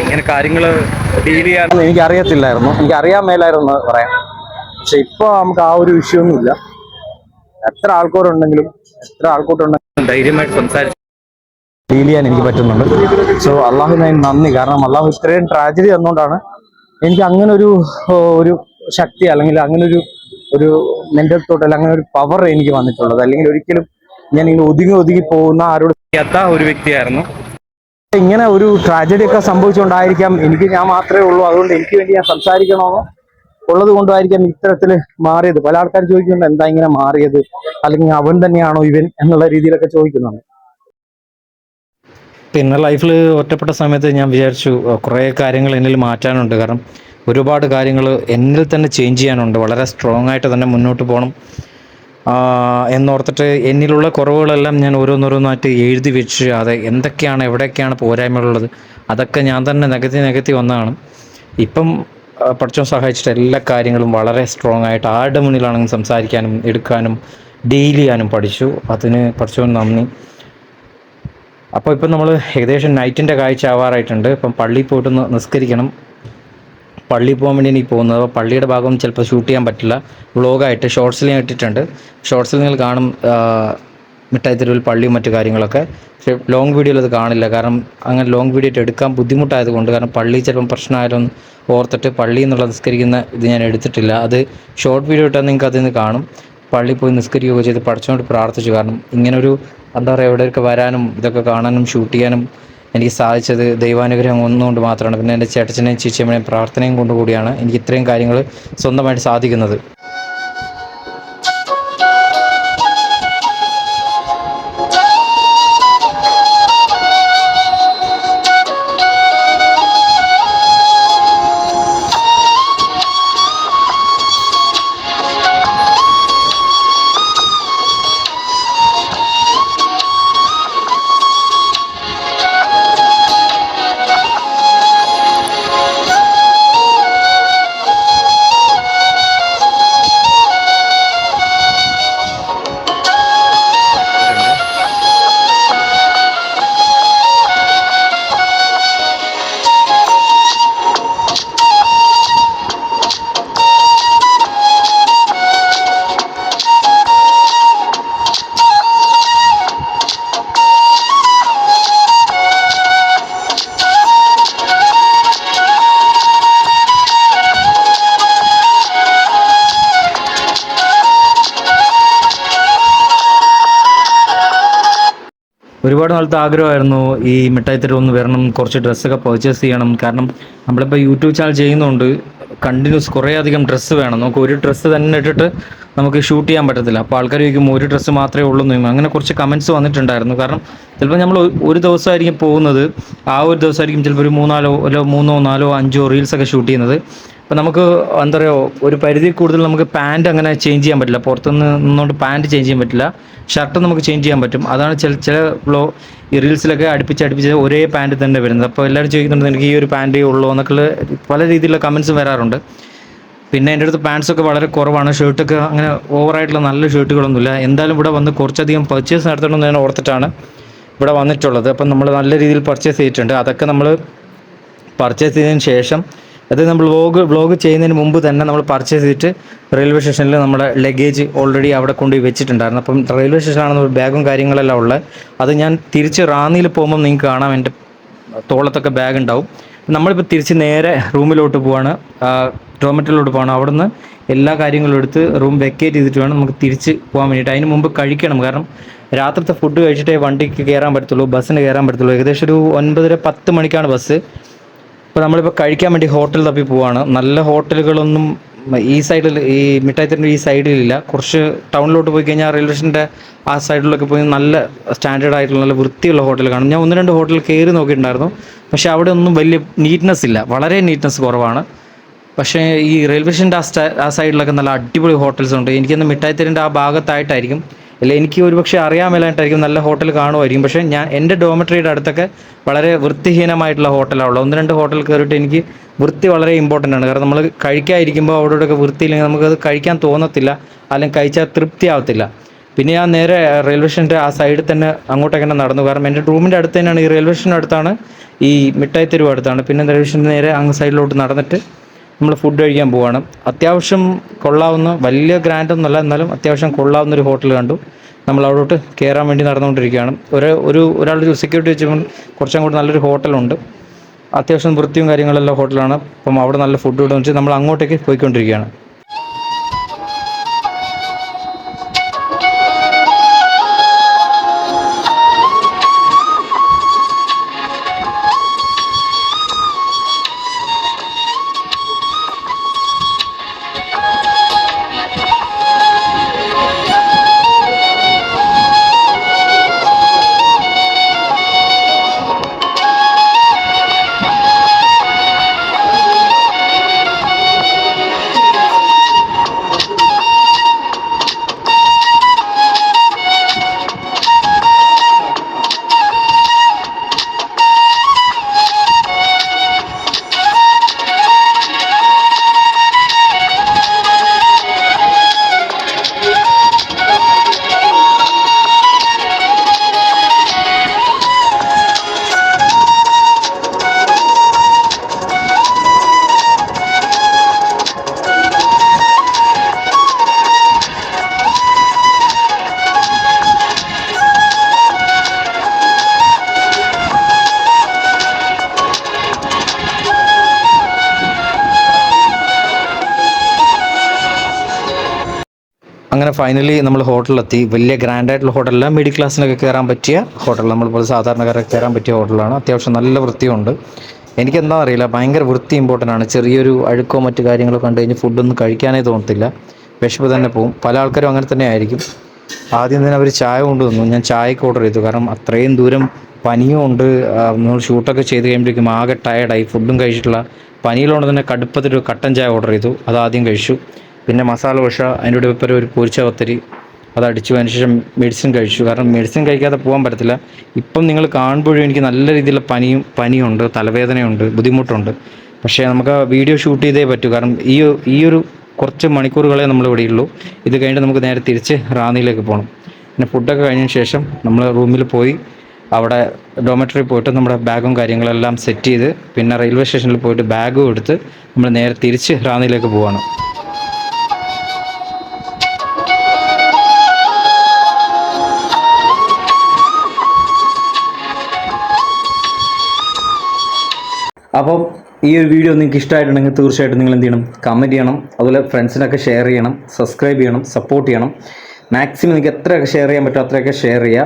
ഇങ്ങനെ കാര്യങ്ങൾ ഡീൽ ചെയ്യാനോ എനിക്ക് അറിയത്തില്ലായിരുന്നു. എനിക്ക് അറിയാൻ മേലായിരുന്നു പറയാം. പക്ഷെ ഇപ്പൊ നമുക്ക് ആ ഒരു വിഷയമൊന്നുമില്ല. എത്ര ആൾക്കാരുണ്ടെങ്കിലും എത്ര ആൾക്കൂട്ടുണ്ടെങ്കിലും ധൈര്യമായിട്ട് സംസാരിച്ചു. ഫീൽ ചെയ്യാൻ എനിക്ക് പറ്റുന്നുണ്ട്. സോ അള്ളാഹുവിന് അതിന് നന്ദി. കാരണം അള്ളാഹു ഇത്രയും ട്രാജഡി തന്നുകൊണ്ടാണ് എനിക്ക് അങ്ങനെ ഒരു ശക്തി അല്ലെങ്കിൽ അങ്ങനെ ഒരു മെന്റൽ തോട്ട് അല്ലെങ്കിൽ അങ്ങനെ ഒരു പവർ എനിക്ക് വന്നിട്ടുള്ളത്. അല്ലെങ്കിൽ ഒരിക്കലും ഞാൻ ഇങ്ങനെ ഒതുങ്ങി പോകുന്ന ആരോട് ഒരു വ്യക്തിയായിരുന്നു. ഇങ്ങനെ ഒരു ട്രാജഡി ഒക്കെ സംഭവിച്ചുകൊണ്ടായിരിക്കാം ഞാൻ മാത്രമേ ഉള്ളൂ, അതുകൊണ്ട് എനിക്ക് വേണ്ടി ഞാൻ സംസാരിക്കണമെന്ന് ഉള്ളത് കൊണ്ടായിരിക്കാം ഇത്തരത്തിൽ മാറിയത്. പല ആൾക്കാർ ചോദിക്കുന്നുണ്ട് എന്താ ഇങ്ങനെ മാറിയത്, അല്ലെങ്കിൽ അവൻ തന്നെയാണോ ഇവൻ എന്നുള്ള രീതിയിലൊക്കെ ചോദിക്കുന്നുണ്ട്. പിന്നെ ലൈഫിൽ ഒറ്റപ്പെട്ട സമയത്ത് ഞാൻ വിചാരിച്ചു കുറേ കാര്യങ്ങൾ എന്നിൽ മാറ്റാനുണ്ട്. കാരണം ഒരുപാട് കാര്യങ്ങൾ എന്നിൽ തന്നെ ചേഞ്ച് ചെയ്യാനുണ്ട്. വളരെ സ്ട്രോങ് ആയിട്ട് തന്നെ മുന്നോട്ട് പോകണം എന്നോർത്തിട്ട് എന്നിലുള്ള കുറവുകളെല്ലാം ഞാൻ ഓരോന്നോരോന്നായിട്ട് എഴുതി വെച്ച് അത് എന്തൊക്കെയാണ് എവിടെയൊക്കെയാണ് പോരായ്മകളുള്ളത് അതൊക്കെ ഞാൻ തന്നെ നികത്തി വന്നതാണ്. ഇപ്പം പഠിച്ചോ സഹായിച്ചിട്ട് എല്ലാ കാര്യങ്ങളും വളരെ സ്ട്രോങ് ആയിട്ട് ആരുടെ മുന്നിലാണെങ്കിലും സംസാരിക്കാനും എടുക്കാനും ഡീൽ ചെയ്യാനും പഠിച്ചു. അതിന് പഠിച്ചോ നന്ദി. അപ്പോൾ ഇപ്പം നമ്മൾ ഏകദേശം നൈറ്റിൻ്റെ കാഴ്ച ആവാറായിട്ടുണ്ട്. ഇപ്പം പള്ളിയിൽ പോയിട്ട് നിസ്കരിക്കണം. പള്ളിയിൽ പോകാൻ വേണ്ടി എനിക്ക് പോകുന്നത്. അപ്പോൾ പള്ളിയുടെ ഭാഗം ചിലപ്പോൾ ഷൂട്ട് ചെയ്യാൻ പറ്റില്ല. വ്ളോഗായിട്ട് ഷോർട്സിൽ ഞാൻ ഇട്ടിട്ടുണ്ട്. ഷോർട്സിൽ നിങ്ങൾ കാണും മിഠായി തെരുവിൽ പള്ളിയും മറ്റു കാര്യങ്ങളൊക്കെ. പക്ഷേ ലോങ് വീഡിയോയിൽ അത് കാണില്ല. കാരണം അങ്ങനെ ലോങ് വീഡിയോ ആയിട്ട് എടുക്കാൻ ബുദ്ധിമുട്ടായതുകൊണ്ട്, കാരണം പള്ളി ചിലപ്പം പ്രശ്നമായാലും ഓർത്തിട്ട് പള്ളിയിൽ നിന്നുള്ള നിസ്കരിക്കുന്ന ഇത് ഞാൻ എടുത്തിട്ടില്ല. അത് ഷോർട്ട് വീഡിയോ ഇട്ടാൽ നിങ്ങൾക്ക് അതിൽ നിന്ന് കാണും. പള്ളിയിൽ പോയി നിസ്കരിക്കുകയൊക്കെ ചെയ്ത് പഠിച്ചുകൊണ്ട് പ്രാർത്ഥിച്ചു. കാരണം ഇങ്ങനൊരു എന്താ പറയുക എവിടെയൊക്കെ വരാനും ഇതൊക്കെ കാണാനും ഷൂട്ട് ചെയ്യാനും എനിക്ക് സാധിച്ചത് ദൈവാനുഗ്രഹം ഒന്നുകൊണ്ട് മാത്രമാണ്. പിന്നെ എൻ്റെ ചേട്ടച്ചനെയും ചേച്ചിയമ്മയും പ്രാർത്ഥനയും കൊണ്ടുകൂടിയാണ് എനിക്ക് ഇത്രയും കാര്യങ്ങൾ സ്വന്തമായിട്ട് സാധിക്കുന്നത്. ഒരുപാട് നാളത്തെ ആഗ്രഹമായിരുന്നു ഈ മിഠായി തെരുവ് ഒന്ന് വരണം, കുറച്ച് ഡ്രസ്സൊക്കെ പർച്ചേസ് ചെയ്യണം. കാരണം നമ്മളിപ്പോൾ യൂട്യൂബ് ചാനൽ ചെയ്യുന്നതുകൊണ്ട് കണ്ടിന്യൂസ് കുറേ അധികം ഡ്രസ്സ് വേണം. നമുക്ക് ഒരു ഡ്രസ്സ് തന്നെ ഇട്ടിട്ട് നമുക്ക് ഷൂട്ട് ചെയ്യാൻ പറ്റത്തില്ല. അപ്പോൾ ആൾക്കാർ ചോദിക്കും ഒരു ഡ്രസ്സ് മാത്രമേ ഉള്ളൂ എന്ന്. അങ്ങനെ കുറച്ച് കമൻറ്റ്സ് വന്നിട്ടുണ്ടായിരുന്നു. കാരണം ചിലപ്പോൾ നമ്മൾ ഒരു ദിവസമായിരിക്കും പോകുന്നത്, ആ ഒരു ദിവസമായിരിക്കും ചിലപ്പോൾ ഒരു മൂന്നോ നാലോ അഞ്ചോ റീൽസൊക്കെ ഷൂട്ട് ചെയ്യുന്നത്. അപ്പോൾ നമുക്ക് എന്താ പറയുക ഒരു പരിധി കൂടുതൽ നമുക്ക് പാൻറ്റ് അങ്ങനെ ചേഞ്ച് ചെയ്യാൻ പറ്റില്ല. പുറത്തുനിന്ന് നിന്നുകൊണ്ട് പാൻറ്റ് ചേഞ്ച് ചെയ്യാൻ പറ്റില്ല. ഷർട്ട് നമുക്ക് ചേഞ്ച് ചെയ്യാൻ പറ്റും. അതാണ് ചില ഈ റീൽസിലൊക്കെ അടുപ്പിച്ച് ഒരേ പാൻറ്റ് തന്നെ വരുന്നത്. അപ്പോൾ എല്ലാവരും ചോദിക്കുന്നുണ്ട് എനിക്ക് ഈ ഒരു പാൻറ്റേ ഉള്ളൂ എന്നൊക്കെ പല രീതിയിലുള്ള കമൻറ്റ്സും വരാറുണ്ട്. പിന്നെ എൻ്റെ അടുത്ത് പാൻറ്റ്സൊക്കെ വളരെ കുറവാണ്. ഷർട്ടൊക്കെ അങ്ങനെ ഓവറായിട്ടുള്ള നല്ല ഷർട്ടുകളൊന്നുമില്ല. എന്തായാലും ഇവിടെ വന്ന് കുറച്ചധികം പർച്ചേസ് നടത്തണമെന്ന് ഞാൻ ഓർത്തിട്ടാണ് ഇവിടെ വന്നിട്ടുള്ളത്. അപ്പം നമ്മൾ നല്ല രീതിയിൽ പർച്ചേസ് ചെയ്തിട്ടുണ്ട്. അതൊക്കെ നമ്മൾ പർച്ചേസ് ചെയ്തതിന് ശേഷം അത് നമ്മൾ വ്ളോഗ് ചെയ്യുന്നതിന് മുമ്പ് തന്നെ നമ്മൾ പർച്ചേസ് ചെയ്തിട്ട് റെയിൽവേ സ്റ്റേഷനിൽ നമ്മുടെ ലഗേജ് ഓൾറെഡി അവിടെ കൊണ്ടുപോയി വെച്ചിട്ടുണ്ടായിരുന്നു. അപ്പം റെയിൽവേ സ്റ്റേഷനാണെന്ന് ബാഗും കാര്യങ്ങളെല്ലാം ഉള്ളത്. അത് ഞാൻ തിരിച്ച് റാന്നിയിൽ പോകുമ്പോൾ നിങ്ങൾക്ക് കാണാം എൻ്റെ തോളത്തൊക്കെ ബാഗ് ഉണ്ടാവും. നമ്മളിപ്പോൾ തിരിച്ച് നേരെ റൂമിലോട്ട് പോവാണ്, ഡോർമെറ്ററിലോട്ട് പോകണം. അവിടെ നിന്ന് എല്ലാ കാര്യങ്ങളും എടുത്ത് റൂം വെക്കേറ്റ് ചെയ്തിട്ട് വേണം നമുക്ക് തിരിച്ച് പോകാൻ വേണ്ടിയിട്ട്. അതിന് മുമ്പ് കഴിക്കണം. കാരണം രാത്രിത്തെ ഫുഡ് കഴിച്ചിട്ടേ വണ്ടിക്ക് കയറാൻ പറ്റത്തുള്ളൂ, ബസ്സിന് കയറാൻ പറ്റത്തുള്ളൂ. ഏകദേശം ഒരു 9:30-10 മണിക്കാണ് ബസ്. ഇപ്പോൾ നമ്മളിപ്പോൾ കഴിക്കാൻ വേണ്ടി ഹോട്ടൽ തപ്പി പോവാണ്. നല്ല ഹോട്ടലുകളൊന്നും ഈ സൈഡിൽ, ഈ മിഠായിത്തിൻ്റെ ഈ സൈഡിലില്ല. കുറച്ച് ടൗണിലോട്ട് പോയി കഴിഞ്ഞാൽ റെയിൽവേ സ്റ്റേഷൻ്റെ ആ സൈഡിലൊക്കെ പോയി നല്ല സ്റ്റാൻഡേർഡ് ആയിട്ടുള്ള നല്ല വൃത്തിയുള്ള ഹോട്ടൽ കാണും. ഞാൻ 1-2 ഹോട്ടൽ കയറി നോക്കിയിട്ടുണ്ടായിരുന്നു. പക്ഷേ അവിടെ ഒന്നും വലിയ നീറ്റ്നെസ് ഇല്ല, വളരെ നീറ്റ്നെസ് കുറവാണ്. പക്ഷേ ഈ റെയിൽവേ സ്റ്റേഷൻ്റെ ആ സൈഡിലൊക്കെ നല്ല അടിപൊളി ഹോട്ടൽസ് ഉണ്ട്. എനിക്കൊന്ന് മിഠായിത്തിൻ്റെ ആ ഭാഗത്തായിട്ടായിരിക്കും, അല്ല എനിക്ക് ഒരുപക്ഷെ അറിയാൻ മേലായിട്ടായിരിക്കും നല്ല ഹോട്ടൽ കാണുമായിരിക്കും. പക്ഷേ എൻ്റെ ഡോമിറ്ററിയുടെ അടുത്തൊക്കെ വളരെ വൃത്തിഹീനമായിട്ടുള്ള ഹോട്ടലാണുള്ളത്. 1-2 ഹോട്ടൽ കയറിയിട്ട് എനിക്ക് വൃത്തി വളരെ ഇമ്പോർട്ടൻ്റ് ആണ്. കാരണം നമ്മൾ കഴിക്കാതിരിക്കുമ്പോൾ അവിടെയൊക്കെ വൃത്തിയില്ലെങ്കിൽ നമുക്കത് കഴിക്കാൻ തോന്നത്തില്ല, അല്ലെങ്കിൽ കഴിച്ചാൽ തൃപ്തിയാവത്തില്ല. പിന്നെ ഞാൻ നേരെ റെയിൽവേ സ്റ്റേഷൻ്റെ ആ സൈഡിൽ തന്നെ അങ്ങോട്ടൊക്കെ തന്നെ നടന്നു. കാരണം എൻ്റെ റൂമിൻ്റെ അടുത്ത് തന്നെയാണ്, ഈ റെയിൽവേ സ്റ്റേഷൻ്റെ അടുത്താണ്, ഈ മിഠായി തെരുവ് അടുത്താണ്. പിന്നെ റെയിൽവേ സ്റ്റേഷൻ്റെ നേരെ അങ്ങ് സൈഡിലോട്ട് നടന്നിട്ട് നമ്മൾ ഫുഡ് കഴിക്കാൻ പോവുകയാണ്. അത്യാവശ്യം കൊള്ളാവുന്ന, വലിയ ഗ്രാൻഡൊന്നുമല്ല, എന്നാലും അത്യാവശ്യം കൊള്ളാവുന്നൊരു ഹോട്ടൽ കണ്ടു. നമ്മൾ അവിടോട്ട് കയറാൻ വേണ്ടി നടന്നുകൊണ്ടിരിക്കുകയാണ്. ഒരാളൊരു സെക്യൂരിറ്റി വെച്ചുകൊണ്ട് കുറച്ചങ്ങോട്ട് നല്ലൊരു ഹോട്ടലുണ്ട്. അത്യാവശ്യം വൃത്തിയും കാര്യങ്ങളെല്ലാം ഹോട്ടലാണ്. അപ്പം അവിടെ നല്ല ഫുഡ് കിട്ടുമെന്ന് വെച്ചാൽ നമ്മൾ അങ്ങോട്ടേക്ക് പോയിക്കൊണ്ടിരിക്കുകയാണ്. അങ്ങനെ ഫൈനലി നമ്മൾ ഹോട്ടലിലെത്തി. വലിയ ഗ്രാൻഡായിട്ടുള്ള ഹോട്ടലല്ല, മിഡിൽ ക്ലാസ്സിനൊക്കെ കയറാൻ പറ്റിയ ഹോട്ടൽ, നമ്മളിപ്പോൾ സാധാരണക്കാരൊക്കെ കയറാൻ പറ്റിയ ഹോട്ടലാണ്. അത്യാവശ്യം നല്ല വൃത്തിയുണ്ട്. എനിക്കെന്താ അറിയില്ല, ഭയങ്കര വൃത്തി ഇമ്പോർട്ടൻ്റ് ആണ്. ചെറിയൊരു അഴുക്കോ മറ്റു കാര്യങ്ങളോ കണ്ടു കഴിഞ്ഞാൽ ഫുഡൊന്നും കഴിക്കാനേ തോന്നത്തില്ല, വിശപ്പ് തന്നെ പോവും. പല ആൾക്കാരും അങ്ങനെ തന്നെ ആയിരിക്കും. ആദ്യം തന്നെ അവർ ചായ കൊണ്ടുവന്നു. ഞാൻ ചായക്ക് ഓർഡർ ചെയ്തു, കാരണം അത്രയും ദൂരം പനിയും ഉണ്ട്. നമ്മൾ ഷൂട്ടൊക്കെ ചെയ്ത് കഴിയുമ്പോഴേക്കും ആകെ ടയർഡായി, ഫുഡും കഴിച്ചിട്ടില്ല. പനിയിലുകൊണ്ട് തന്നെ കടുപ്പത്തിലൊരു കട്ടൻ ചായ ഓർഡർ ചെയ്തു, അതാദ്യം കഴിച്ചു. പിന്നെ മസാല ദോശ, അതിൻ്റെ കൂടെ ഇപ്പം ഒരു പൊരിച്ച പത്തിരി, അതടിച്ചു. അതിന് ശേഷം മെഡിസിൻ കഴിച്ചു, കാരണം മെഡിസിൻ കഴിക്കാതെ പോകാൻ പറ്റത്തില്ല. ഇപ്പം നിങ്ങൾ കാണുമ്പോഴും എനിക്ക് നല്ല രീതിയിലുള്ള പനിയുണ്ട്, തലവേദനയുണ്ട്, ബുദ്ധിമുട്ടുണ്ട്. പക്ഷേ നമുക്ക് വീഡിയോ ഷൂട്ട് ചെയ്തേ പറ്റൂ, കാരണം ഈ ഒരു കുറച്ച് മണിക്കൂറുകളെ നമ്മൾ ഇവിടെയുള്ളൂ. ഇത് കഴിഞ്ഞിട്ട് നമുക്ക് നേരെ തിരിച്ച് റാന്നിയിലേക്ക് പോകണം. പിന്നെ ഫുഡൊക്കെ കഴിഞ്ഞതിന് ശേഷം നമ്മൾ റൂമിൽ പോയി അവിടെ ഡോമെട്രി പോയിട്ട് നമ്മുടെ ബാഗും കാര്യങ്ങളെല്ലാം സെറ്റ് ചെയ്ത് പിന്നെ റെയിൽവേ സ്റ്റേഷനിൽ പോയിട്ട് ബാഗും എടുത്ത് നമ്മൾ നേരെ തിരിച്ച് റാന്നിയിലേക്ക് പോവുകയാണ്. അപ്പം ഈ ഒരു വീഡിയോ നിങ്ങൾക്ക് ഇഷ്ടമായിട്ടുണ്ടെങ്കിൽ തീർച്ചയായിട്ടും നിങ്ങൾ എന്ത് ചെയ്യണം, കമൻറ്റ് ചെയ്യണം. അതുപോലെ ഫ്രണ്ട്സിനൊക്കെ ഷെയർ ചെയ്യണം, സബ്സ്ക്രൈബ് ചെയ്യണം, സപ്പോർട്ട് ചെയ്യണം. മാക്സിമം നിങ്ങൾക്ക് എത്രയൊക്കെ ഷെയർ ചെയ്യാൻ പറ്റുമോ അത്രയൊക്കെ ഷെയർ ചെയ്യുക,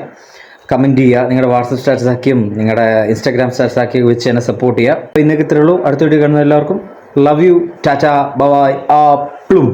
കമൻറ്റ് ചെയ്യുക. നിങ്ങളുടെ വാട്സപ്പ് സ്റ്റാറ്റസ് ആക്കിയും നിങ്ങളുടെ ഇൻസ്റ്റാഗ്രാം സ്റ്റാറ്റസ് ആക്കിയും വെച്ച് തന്നെ സപ്പോർട്ട് ചെയ്യുക. അപ്പോൾ ഇന്നൊക്കെ ഇത്രയേ ഉള്ളൂ. അടുത്ത വീഡിയോ കാണുന്ന എല്ലാവർക്കും ലവ് യു, ടാറ്റ, ബൈ, പ്ലും.